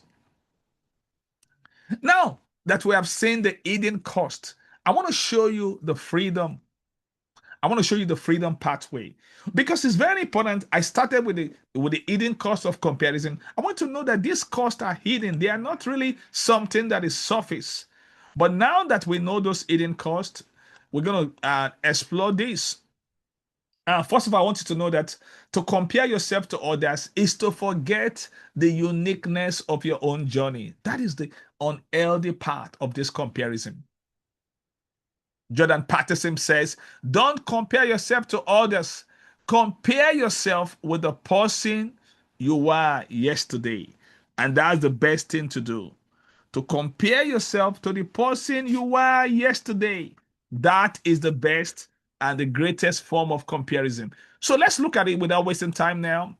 Now that we have seen the hidden cost, I want to show you the freedom. I want to show you the freedom pathway because it's very important. I started with the hidden cost of comparison. I want to know that these costs are hidden. They are not really something that is surface. But now that we know those hidden costs, we're going to explore this. First of all, I want you to know that to compare yourself to others is to forget the uniqueness of your own journey. That is the unhealthy part of this comparison. Jordan Patterson says, don't compare yourself to others. Compare yourself with the person you were yesterday. And that's the best thing to do. To compare yourself to the person you were yesterday. That is the best and the greatest form of comparison. So let's look at it without wasting time now.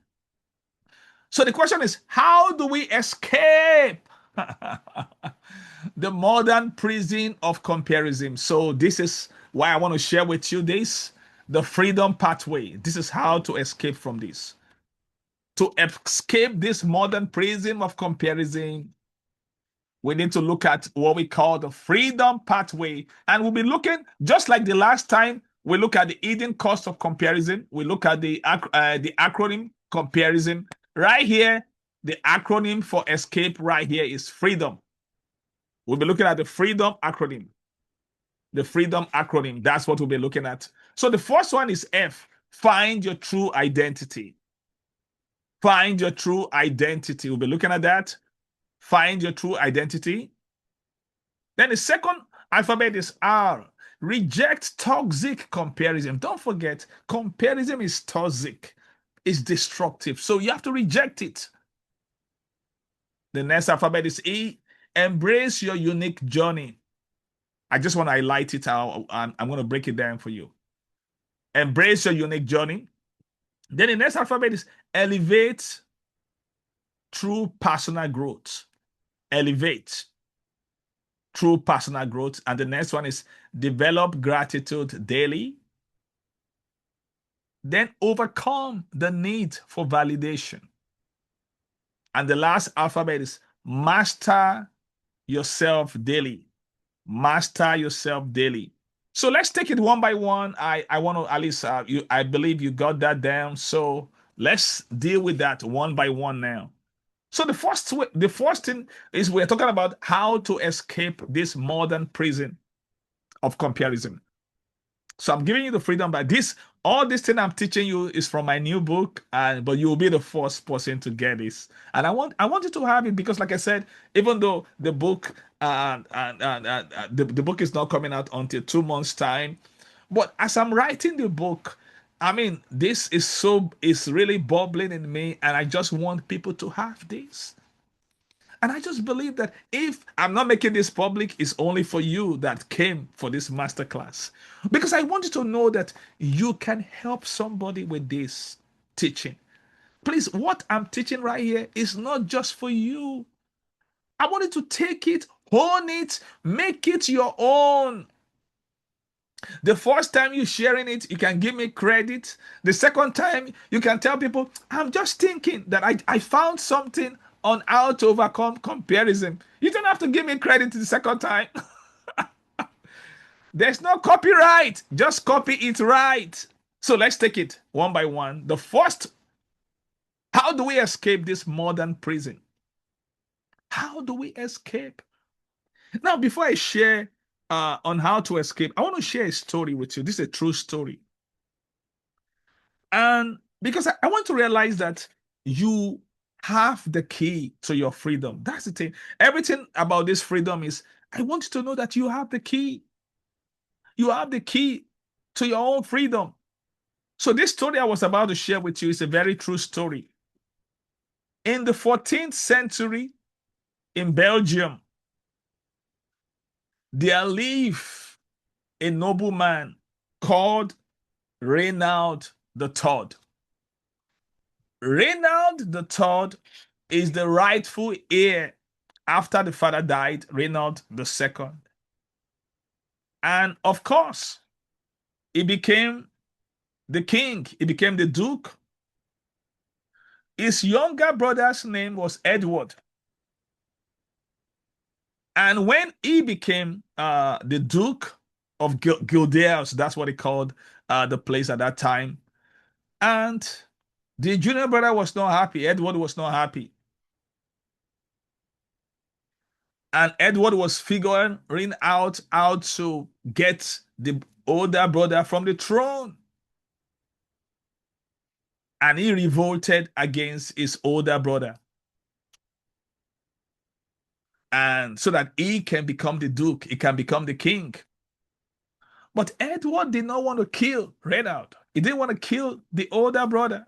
So the question is, how do we escape the modern prison of comparison? So this is why I want to share with you this, the freedom pathway. This is how to escape from this. To escape this modern prison of comparison, we need to look at what we call the freedom pathway. And we'll be looking, just like the last time, we look at the hidden cost of comparison. We look at the acronym comparison. Right here, the acronym for escape right here is freedom. We'll be looking at the freedom acronym. The freedom acronym, that's what we'll be looking at. So the first one is F, find your true identity. Find your true identity. We'll be looking at that. Find your true identity. Then the second alphabet is R. Reject toxic comparison. Don't forget, comparison is toxic. It's destructive. So you have to reject it. The next alphabet is E. Embrace your unique journey. I just want to highlight it out. I'm going to break it down for you. Embrace your unique journey. Then the next alphabet is elevate through personal growth. Elevate through personal growth. And the next one is develop gratitude daily. Then overcome the need for validation. And the last alphabet is master yourself daily. Master yourself daily. So let's take it one by one. I want to at least I believe you got that down. So let's deal with that one by one now. So the first thing is we're talking about how to escape this modern prison of comparison. So I'm giving you the freedom, but this all this thing I'm teaching you is from my new book, and but you'll be the first person to get this. And I want you to have it because, like I said, even though the book the book is not coming out until 2 months time, but as I'm writing the book, I mean, this is really bubbling in me, and I just want people to have this. And I just believe that if I'm not making this public, it's only for you that came for this masterclass. Because I want you to know that you can help somebody with this teaching. Please, what I'm teaching right here is not just for you. I want you to take it, hone it, make it your own. The first time you're sharing it, you can give me credit. The second time, you can tell people, I'm just thinking that I found something on how to overcome comparison. You don't have to give me credit the second time. There's no copyright. Just copy it right. So let's take it one by one. The first, how do we escape this modern prison? How do we escape? Now, before I share on how to escape, I want to share a story with you. This is a true story. And because I want to realize that you have the key to your freedom. That's the thing. Everything about this freedom is I want you to know that you have the key. You have the key to your own freedom. So, this story I was about to share with you is a very true story. In the 14th century in Belgium, there lived a nobleman called Reynald the Third. Reynald the Third is the rightful heir after the father died, Reynald the Second. And of course, he became the king, he became the duke. His younger brother's name was Edward. And when he became the Duke of Guelders, that's what he called the place at that time. And the junior brother was not happy. Edward was not happy. And Edward was figuring out how to get the older brother from the throne. And he revolted against his older brother. And so that he can become the duke, he can become the king. But Edward did not want to kill Reynald. He didn't want to kill the older brother.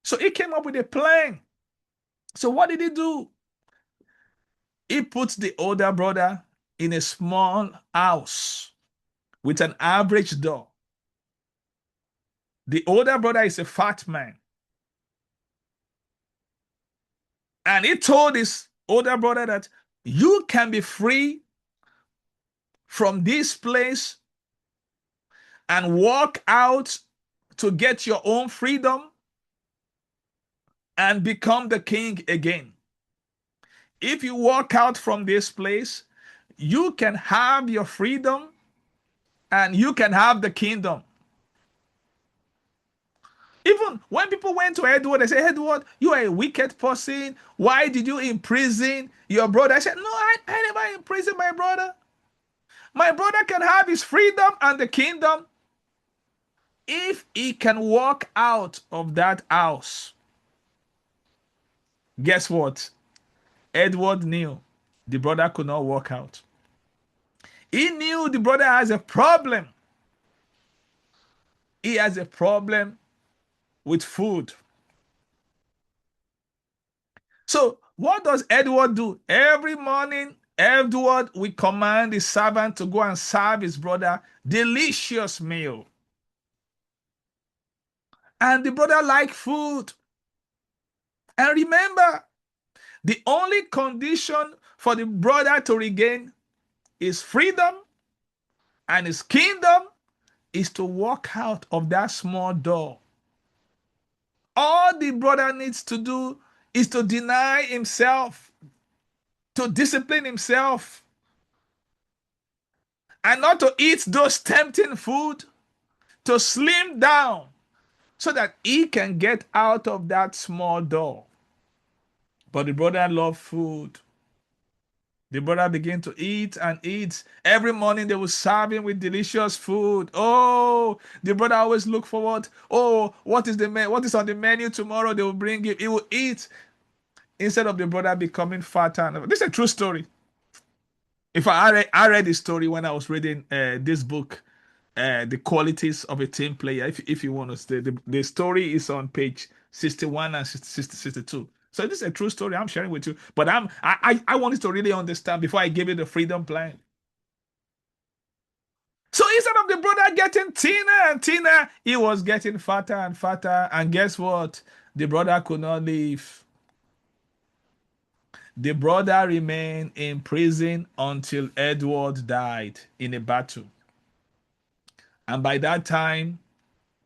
So he came up with a plan. So what did he do? He put the older brother in a small house with an average door. The older brother is a fat man. And he told his older brother that you can be free from this place and walk out to get your own freedom and become the king again. If you walk out from this place, you can have your freedom and you can have the kingdom. Even when people went to Edward, they said, Edward, you are a wicked person. Why did you imprison your brother? I said, no, I never imprisoned my brother. My brother can have his freedom and the kingdom if he can walk out of that house. Guess what? Edward knew the brother could not walk out. He knew the brother has a problem. He has a problem with food. So what does Edward do? Every morning, Edward will command his servant to go and serve his brother delicious meal. And the brother liked food. And remember, the only condition for the brother to regain his freedom and his kingdom is to walk out of that small door. All the brother needs to do is to deny himself, to discipline himself, and not to eat those tempting food, to slim down so that he can get out of that small door. But the brother loved food. The brother began to eat and eat. Every morning they would serve him with delicious food. Oh, the brother always looked forward. Oh, what is on the menu tomorrow? They will bring him. He will eat instead of the brother becoming fatter. This is a true story. If I read the story when I was reading this book, The Qualities of a Team Player. If you want to stay, the story is on page 61 and 62. So this is a true story I'm sharing with you. But I wanted to really understand before I give you the freedom plan. So instead of the brother getting thinner and thinner, he was getting fatter and fatter. And guess what? The brother could not leave. The brother remained in prison until Edward died in a battle. And by that time,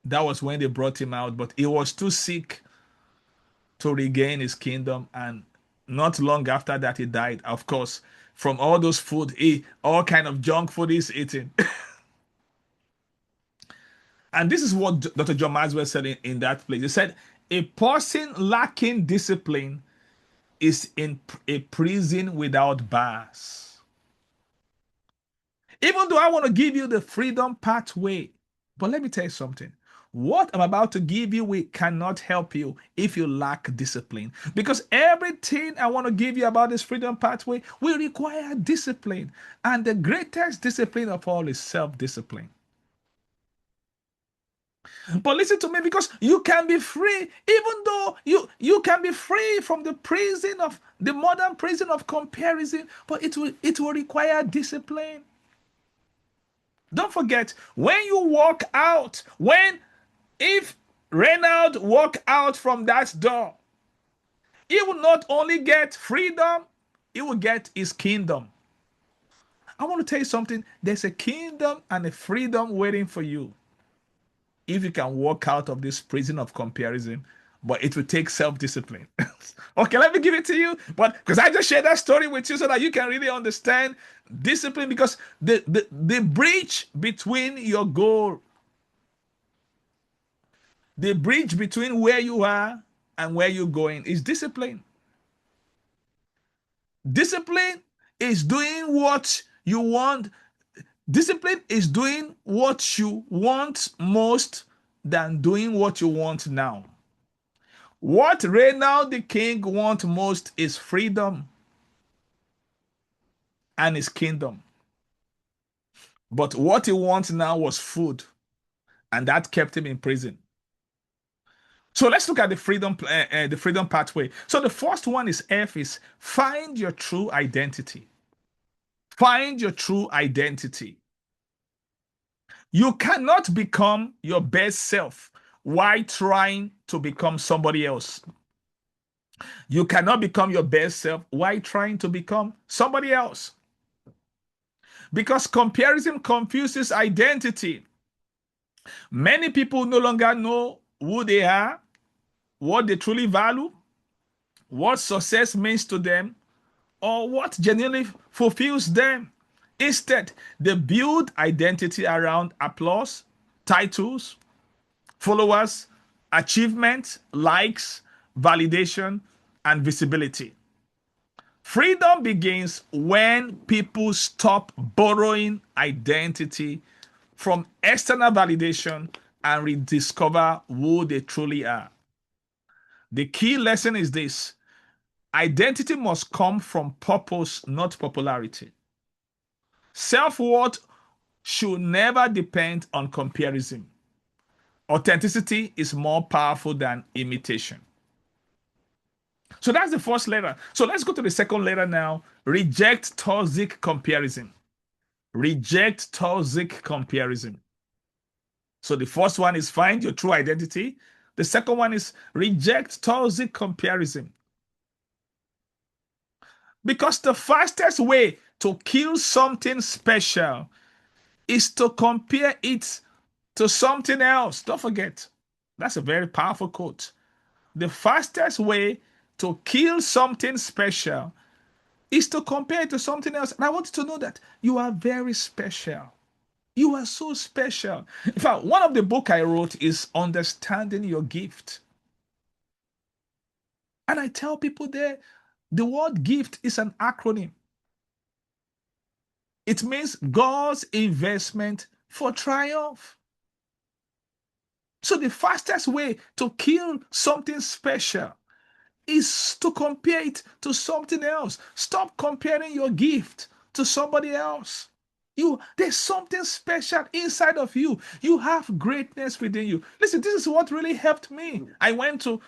that was when they brought him out. But he was too sick to regain his kingdom. And not long after that, he died. Of course, from all those food, all kind of junk food he's eating. And this is what Dr. John Maxwell said in that place. He said, a person lacking discipline is in a prison without bars. Even though I want to give you the freedom pathway, but let me tell you something. What I'm about to give you, we cannot help you if you lack discipline. Because everything I want to give you about this freedom pathway will require discipline. And the greatest discipline of all is self-discipline. But listen to me, because you can be free, even though you can be free from the prison of the modern prison of comparison, but it will require discipline. Don't forget, when you walk out, if Reynald walk out from that door, he will not only get freedom, he will get his kingdom. I want to tell you something. There's a kingdom and a freedom waiting for you if you can walk out of this prison of comparison, but it will take self-discipline. Okay, let me give it to you. But because I just shared that story with you so that you can really understand discipline, because the bridge between your goal, the bridge between where you are and where you're going is discipline. Discipline is doing what you want. Discipline is doing what you want most than doing what you want now. What Reynald the king wants most is freedom and his kingdom. But what he wants now was food, and that kept him in prison. So let's look at the freedom pathway. So the first one is F, is find your true identity. Find your true identity. You cannot become your best self while trying to become somebody else. You cannot become your best self while trying to become somebody else. Because comparison confuses identity. Many people no longer know who they are, what they truly value, what success means to them, or what genuinely fulfills them. Instead, they build identity around applause, titles, followers, achievements, likes, validation, and visibility. Freedom begins when people stop borrowing identity from external validation and rediscover who they truly are. The key lesson is this: identity must come from purpose, not popularity. Self-worth should never depend on comparison. Authenticity is more powerful than imitation. So that's the first letter. So let's go to the second letter now. Reject toxic comparison. Reject toxic comparison. So the first one is find your true identity. The second one is reject toxic comparison. Because the fastest way to kill something special is to compare it to something else. Don't forget, that's a very powerful quote. The fastest way to kill something special is to compare it to something else. And I want you to know that you are very special. You are so special. In fact, one of the book I wrote is Understanding Your Gift. And I tell people there, the word gift is an acronym. It means God's investment for triumph. So the fastest way to kill something special is to compare it to something else. Stop comparing your gift to somebody else. There's something special inside of you. You have greatness within you. Listen, this is what really helped me. I went to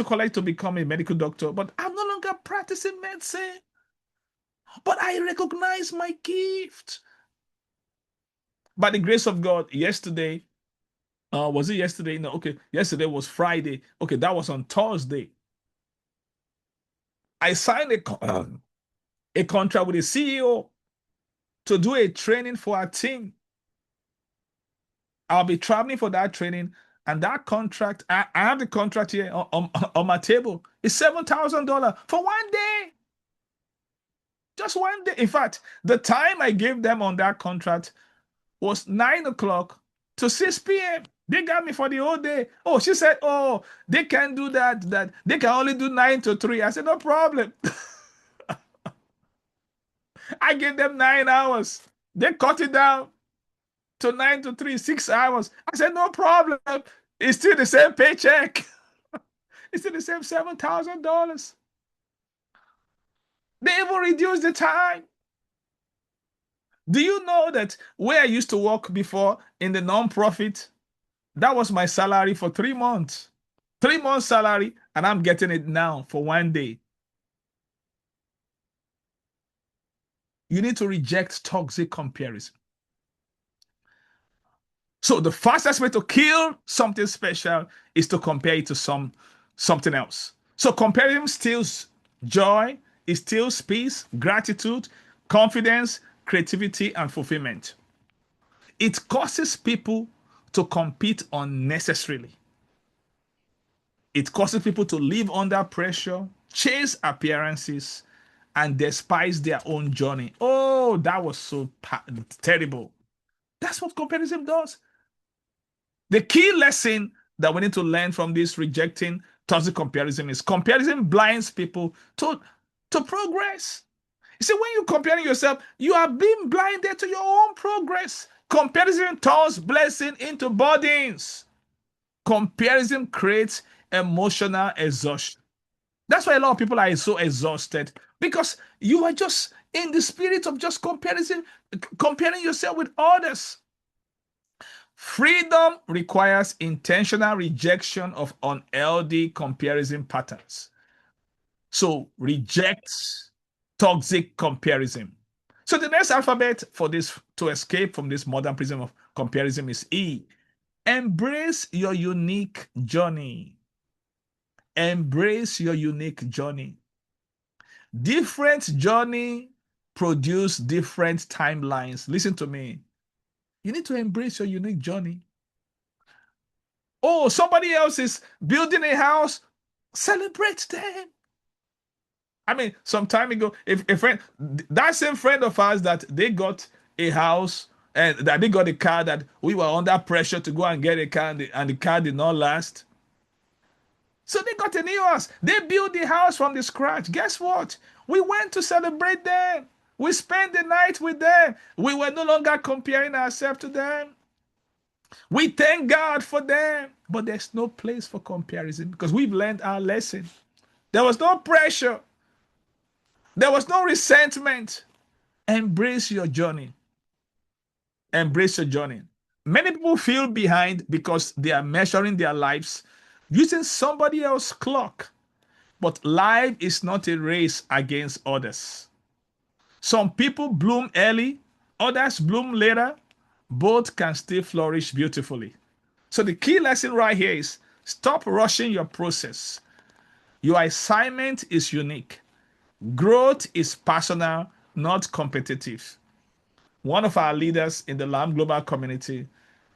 college to become a medical doctor, but I'm no longer practicing medicine. But I recognize my gift. By the grace of God, yesterday, was it yesterday? No, okay. Yesterday was Friday. Okay, that was on Thursday. I signed a contract with the CEO to do a training for our team. I'll be traveling for that training, and that contract, I have the contract here on my table. It's $7,000 for one day. Just one day. In fact, the time I gave them on that contract was 9 o'clock to 6 p.m. They got me for the whole day. Oh, she said, oh, they can't do that. That they can only do 9 to 3. I said, no problem. I gave them 9 hours. They cut it down to 9 to 3, 6 hours. I said, no problem. It's still the same paycheck. It's still the same $7,000. They even reduced the time. Do you know that where I used to work before in the non-profit, that was my salary for 3 months. 3 months salary, and I'm getting it now for one day. You need to reject toxic comparison. So the fastest way to kill something special is to compare it to something else. So comparison steals joy, it steals peace, gratitude, confidence, creativity, and fulfillment. It causes people to compete unnecessarily. It causes people to live under pressure, chase appearances, and despise their own journey. Oh, that was so terrible. That's what comparison does. The key lesson that we need to learn from this rejecting toxic comparison is comparison blinds people to progress. You see, when you're comparing yourself, you are being blinded to your own progress. Comparison turns blessing into burdens. Comparison creates emotional exhaustion. That's why a lot of people are so exhausted because you are just in the spirit of just comparing yourself with others. Freedom requires intentional rejection of unhealthy comparison patterns. So reject toxic comparison. So the next alphabet for this to escape from this modern prism of comparison is E. Embrace your unique journey. Embrace your unique journey. Different journey produce different timelines. Listen to me. You need to embrace your unique journey. Oh, somebody else is building a house. Celebrate them. I mean, some time ago, if a friend, that same friend of ours that they got a house and that they got a car that we were under pressure to go and get a car and the car did not last. So they got a new house. They built the house from the scratch. Guess what? We went to celebrate them. We spent the night with them. We were no longer comparing ourselves to them. We thank God for them. But there's no place for comparison because we've learned our lesson. There was no pressure. There was no resentment. Embrace your journey. Embrace your journey. Many people feel behind because they are measuring their lives using somebody else's clock. But life is not a race against others. Some people bloom early, others bloom later. Both can still flourish beautifully. So the key lesson right here is stop rushing your process. Your assignment is unique. Growth is personal, not competitive. One of our leaders in the Lamb Global community,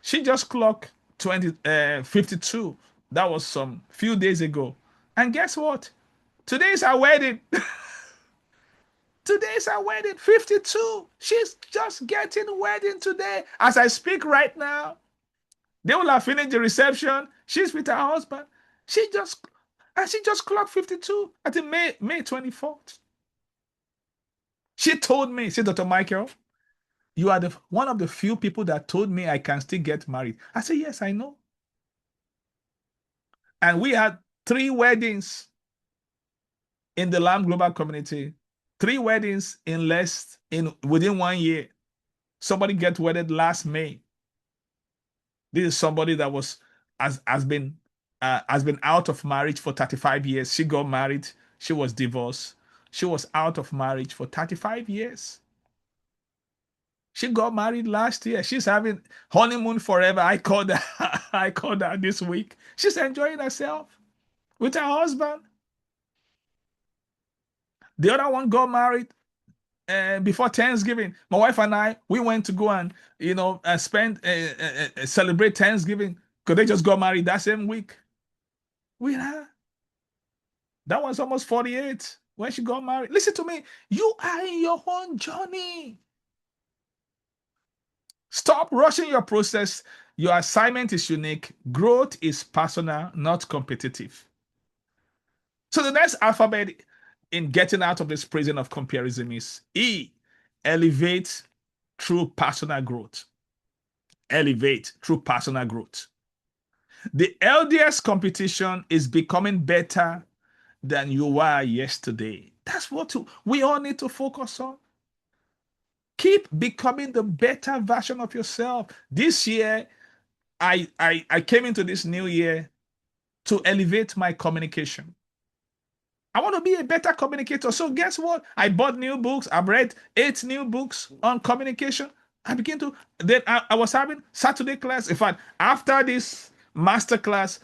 she just clocked 52. That was some few days ago. And guess what? Today is our wedding. Today is our wedding. 52. She's just getting wedding today. As I speak right now, they will have finished the reception. She's with her husband. She just she just clocked 52 at the May 24th. She told me, see, Dr. Michael, you are the one of the few people that told me I can still get married. I said, yes, I know. And we had three weddings in the Lamb Global community. Three weddings in less in within 1 year. Somebody get wedded last May. This is somebody that was has been out of marriage for 35 years. She got married. She was divorced. She was out of marriage for 35 years. She got married last year. She's having honeymoon forever. I called her. I called her this week. She's enjoying herself with her husband. The other one got married before Thanksgiving. My wife and I, we went to go and spend celebrate Thanksgiving because they just got married that same week. We had that was almost 48 when she got married. Listen to me. You are in your own journey. Stop rushing your process. Your assignment is unique. Growth is personal, not competitive. So the next alphabet in getting out of this prison of comparison is E. Elevate through personal growth. Elevate through personal growth. The LDS competition is becoming better than you were yesterday. That's what we all need to focus on. Keep becoming the better version of yourself. This year, I came into this new year to elevate my communication. I want to be a better communicator. So guess what? I bought new books. I've read 8 new books on communication. I begin to then I was having Saturday class. In fact, after this masterclass,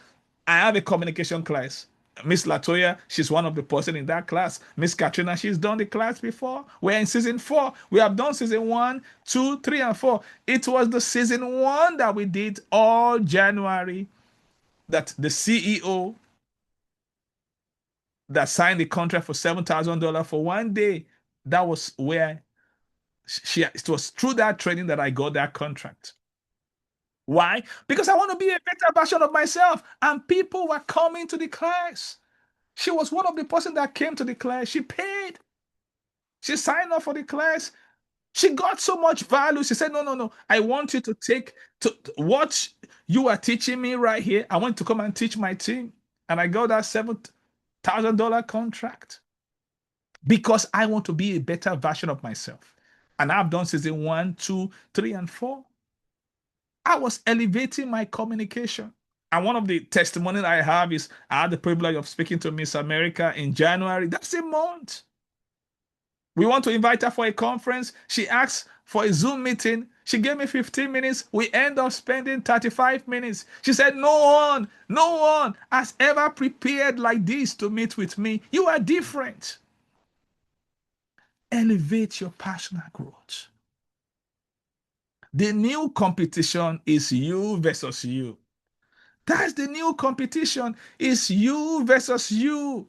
I have a communication class. Miss Latoya, she's one of the person in that class. Miss Katrina, she's done the class before. We're in season 4. We have done season 1, 2, 3, and 4. It was the season 1 that we did all January that the CEO that signed the contract for $7,000 for 1 day. That was where it was through that training that I got that contract. Why? Because I want to be a better version of myself. And people were coming to the class. She was one of the person that came to the class. She paid. She signed up for the class. She got so much value. She said, no, no, no. I want you to take to what you are teaching me right here. I want to come and teach my team. And I got that $7,000 contract because I want to be a better version of myself. And I've done season 1, 2, 3, and 4. I was elevating my communication. And one of the testimonies I have is I had the privilege of speaking to Miss America in January. That's a month. We want to invite her for a conference. She asked for a Zoom meeting. She gave me 15 minutes. We end up spending 35 minutes. She said, no one has ever prepared like this to meet with me. You are different. Elevate your personal growth. The new competition is you versus you. That's the new competition. Is you versus you.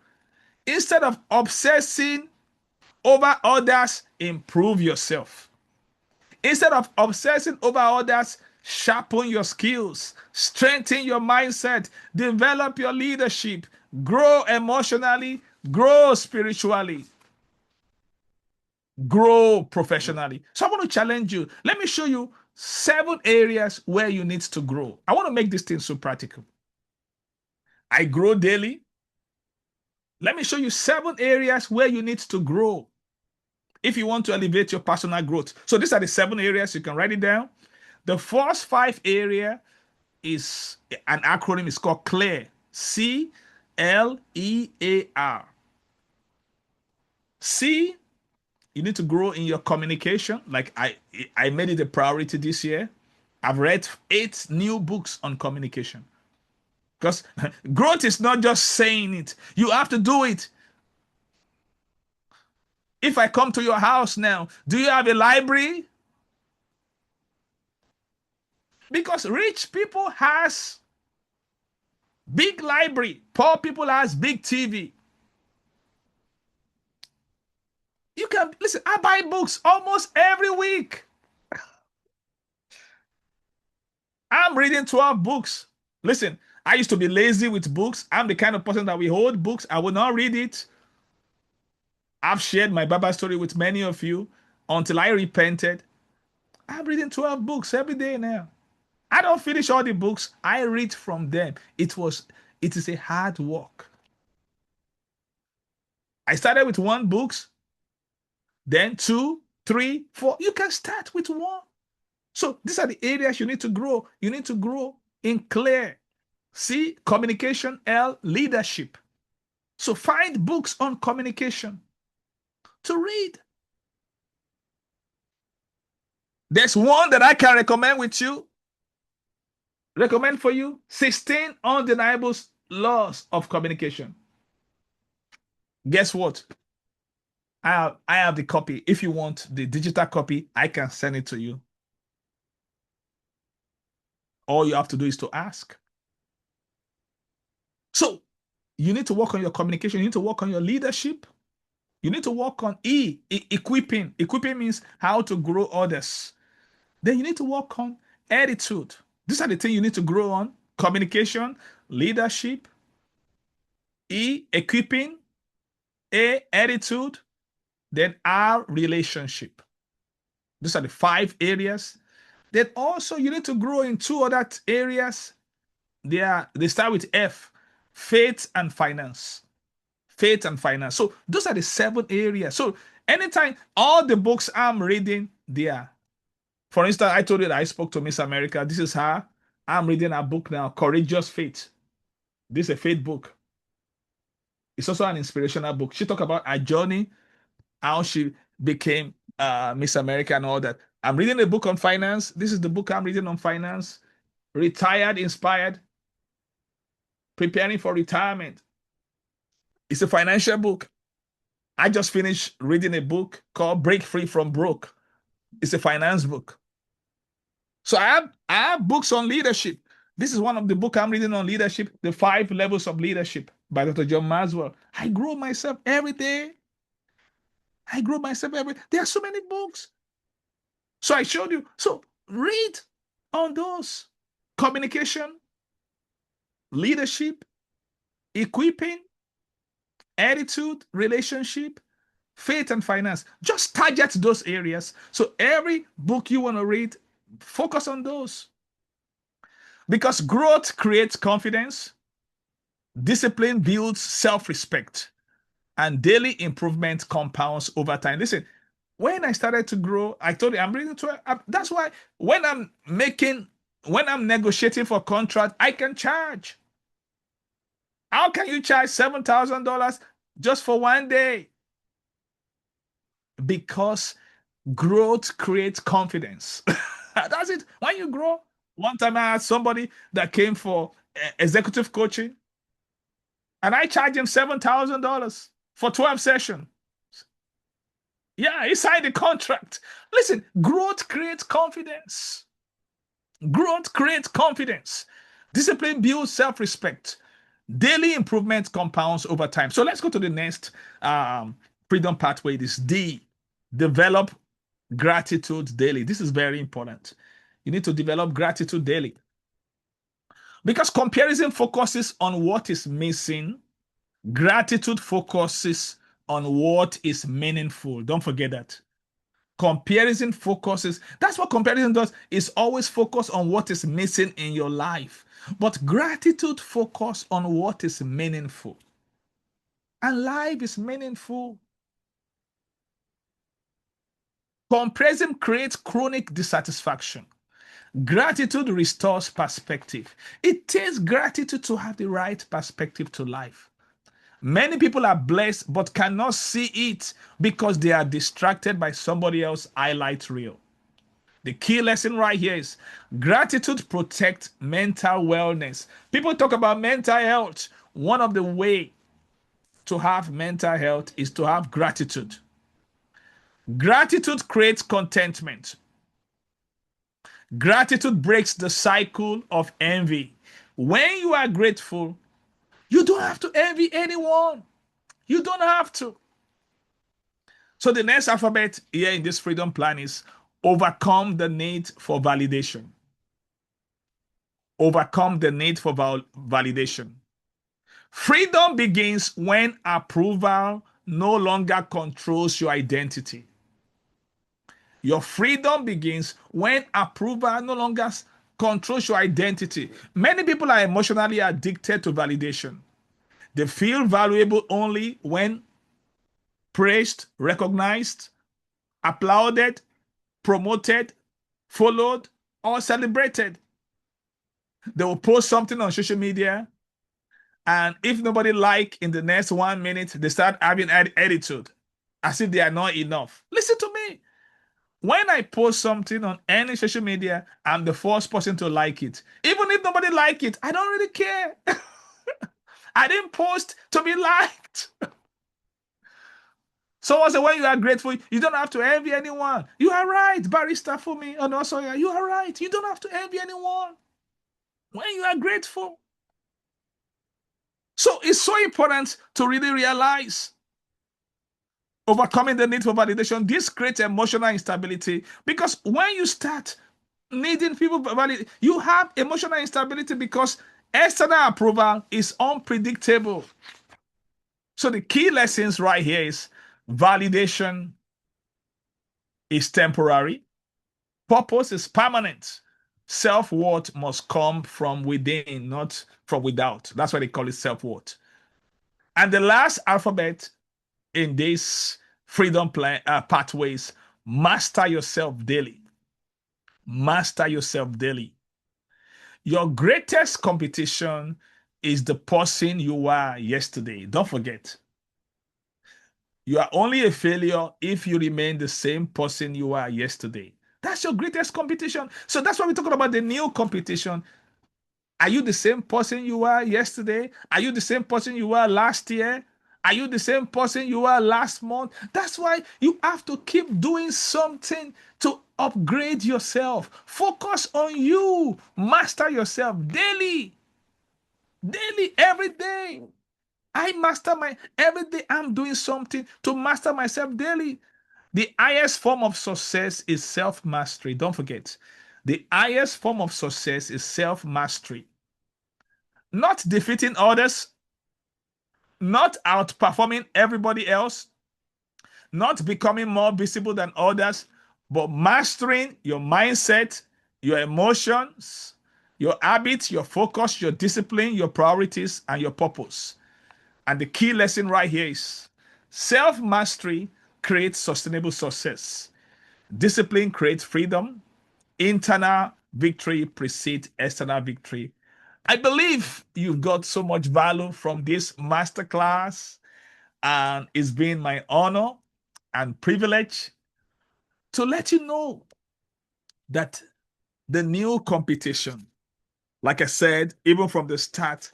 Instead of obsessing over others, improve yourself. Instead of obsessing over others, sharpen your skills, strengthen your mindset, develop your leadership, grow emotionally, grow spiritually, grow professionally. So I want to challenge you. Let me show you 7 areas where you need to grow. I want to make this thing so practical. I grow daily. Let me show you 7 areas where you need to grow if you want to elevate your personal growth. So these are the 7 areas. You can write it down. The first 5 area is an acronym. It's called CLEAR. CLEAR. C, you need to grow in your communication. Like I made it a priority this year. I've read 8 new books on communication. Because growth is not just saying it, you have to do it. If I come to your house now, do you have a library? Because rich people has big library, poor people has big TV. You can listen, I buy books almost every week. I'm reading 12 books. Listen, I used to be lazy with books. I'm the kind of person that will hold books. I will not read it. I've shared my Baba story with many of you until I repented. I'm reading 12 books every day now. I don't finish all the books. I read from them. It is a hard work. I started with one books, then two, three, four. You can start with one. So these are the areas you need to grow. You need to grow in clear. C, communication. L, leadership. So find books on communication to read. There's one that I can recommend for you 16 undeniable laws of communication. Guess what? I have the copy. If you want the digital copy, I can send it to you. All you have to do is to ask. So you need to work on your communication. You need to work on your leadership. You need to work on equipping. Equipping means how to grow others. Then you need to work on attitude. These are the things you need to grow on: communication, leadership, equipping, attitude, then R, relationship. These are the 5 areas. Then also you need to grow in 2 other areas. They start with F, faith and finance. Faith and finance. So those are the 7 areas. So anytime all the books I'm reading, they are. For instance, I told you that I spoke to Miss America. This is her. I'm reading her book now, Courageous Faith. This is a faith book. It's also an inspirational book. She talked about her journey, how she became Miss America and all that. I'm reading a book on finance. This is the book I'm reading on finance. Retired, Inspired, Preparing for Retirement. It's a financial book. I just finished reading a book called Break Free from Broke. It's a finance book. So I have books on leadership. This is one of the books I'm reading on leadership, The 5 Levels of Leadership by Dr. John Maswell. I grow myself every day. I grow myself every day. There are so many books. So I showed you. So read on those: communication, leadership, equipping, attitude, relationship, faith, and finance. Just target those areas. So every book you want to read, focus on those. Because growth creates confidence, discipline builds self respect, and daily improvement compounds over time. Listen, when I started to grow, I told you I'm reading to. That's why when I'm negotiating for contract, I can charge. How can you charge $7,000 just for one day? Because growth creates confidence. That's it. When you grow, one time I had somebody that came for executive coaching, and I charged him $7,000 for 12 sessions. Yeah, he signed the contract. Listen, growth creates confidence. Growth creates confidence. Discipline builds self respect. Daily improvement compounds over time. So let's go to the next freedom pathway. This D, develop gratitude daily. This is very important. You need to develop gratitude daily because comparison focuses on what is missing. Gratitude focuses on what is meaningful. Don't forget that. Comparison focuses, that's what comparison does, is always focus on what is missing in your life. But gratitude focus on what is meaningful. And life is meaningful. Comparison creates chronic dissatisfaction. Gratitude restores perspective. It takes gratitude to have the right perspective to life. Many people are blessed but cannot see it because they are distracted by somebody else's highlight reel. The key lesson right here is gratitude protects mental wellness. People talk about mental health. One of the way to have mental health is to have gratitude. Gratitude creates contentment. Gratitude breaks the cycle of envy. When you are grateful, you don't have to envy anyone. You don't have to. So the next alphabet here in this freedom plan is overcome the need for validation. Overcome the need for validation. Freedom begins when approval no longer controls your identity. Your freedom begins when approval no longer controls your identity. Many people are emotionally addicted to validation. They feel valuable only when praised, recognized, applauded, promoted, followed, or celebrated. They will post something on social media, and if nobody like in the next 1 minute, they start having attitude as if they are not enough. Listen to me. When I post something on any social media, I'm the first person to like it. Even if nobody like it, I don't really care. I didn't post to be liked. So also when you are grateful, you don't have to envy anyone. You are right, barista for me. And also, yeah, you are right. You don't have to envy anyone when you are grateful. So it's so important to really realize overcoming the need for validation. This creates emotional instability because when you start needing people to validate, you have emotional instability because external approval is unpredictable. So the key lessons right here is validation is temporary, purpose is permanent. Self-worth must come from within, not from without. That's why they call it self-worth. And the last alphabet in this freedom plan pathways, master yourself daily. Master yourself daily. Your greatest competition is the person you were yesterday. Don't forget. You are only a failure if you remain the same person you were yesterday. That's your greatest competition. So that's why we're talking about the new competition. Are you the same person you were yesterday? Are you the same person you were last year? Are you the same person you were last month? That's why you have to keep doing something to upgrade yourself. Focus on you. Master yourself daily. Daily, every day. I master my every day. I'm doing something to master myself daily. The highest form of success is self mastery. Don't forget. The highest form of success is self mastery. Not defeating others, not outperforming everybody else, not becoming more visible than others, but mastering your mindset, your emotions, your habits, your focus, your discipline, your priorities, and your purpose. And the key lesson right here is self mastery creates sustainable success. Discipline creates freedom. Internal victory precedes external victory. I believe you've got so much value from this masterclass, and it's been my honor and privilege to let you know that the new competition, like I said, even from the start,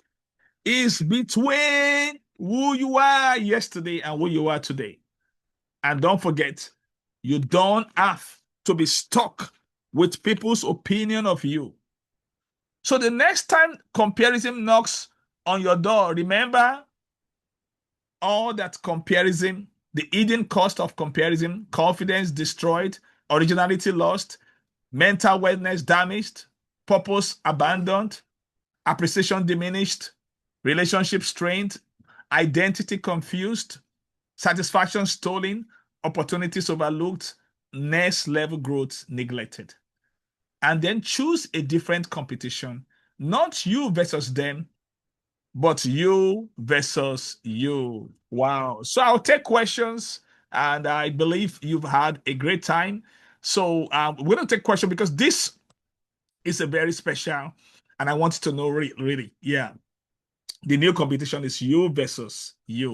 is between who you are yesterday and who you are today. And don't forget, you don't have to be stuck with people's opinion of you. So the next time comparison knocks on your door, remember all that comparison, the hidden cost of comparison, confidence destroyed, originality lost, mental wellness damaged, purpose abandoned, appreciation diminished, relationship strained, identity confused, satisfaction stolen, opportunities overlooked, next level growth neglected. And then choose a different competition, not you versus them, but you versus you. Wow. So I'll take questions, and I believe you've had a great time. So we're going to take questions because this is a very special, and I want to know really, yeah. The new competition is you versus you.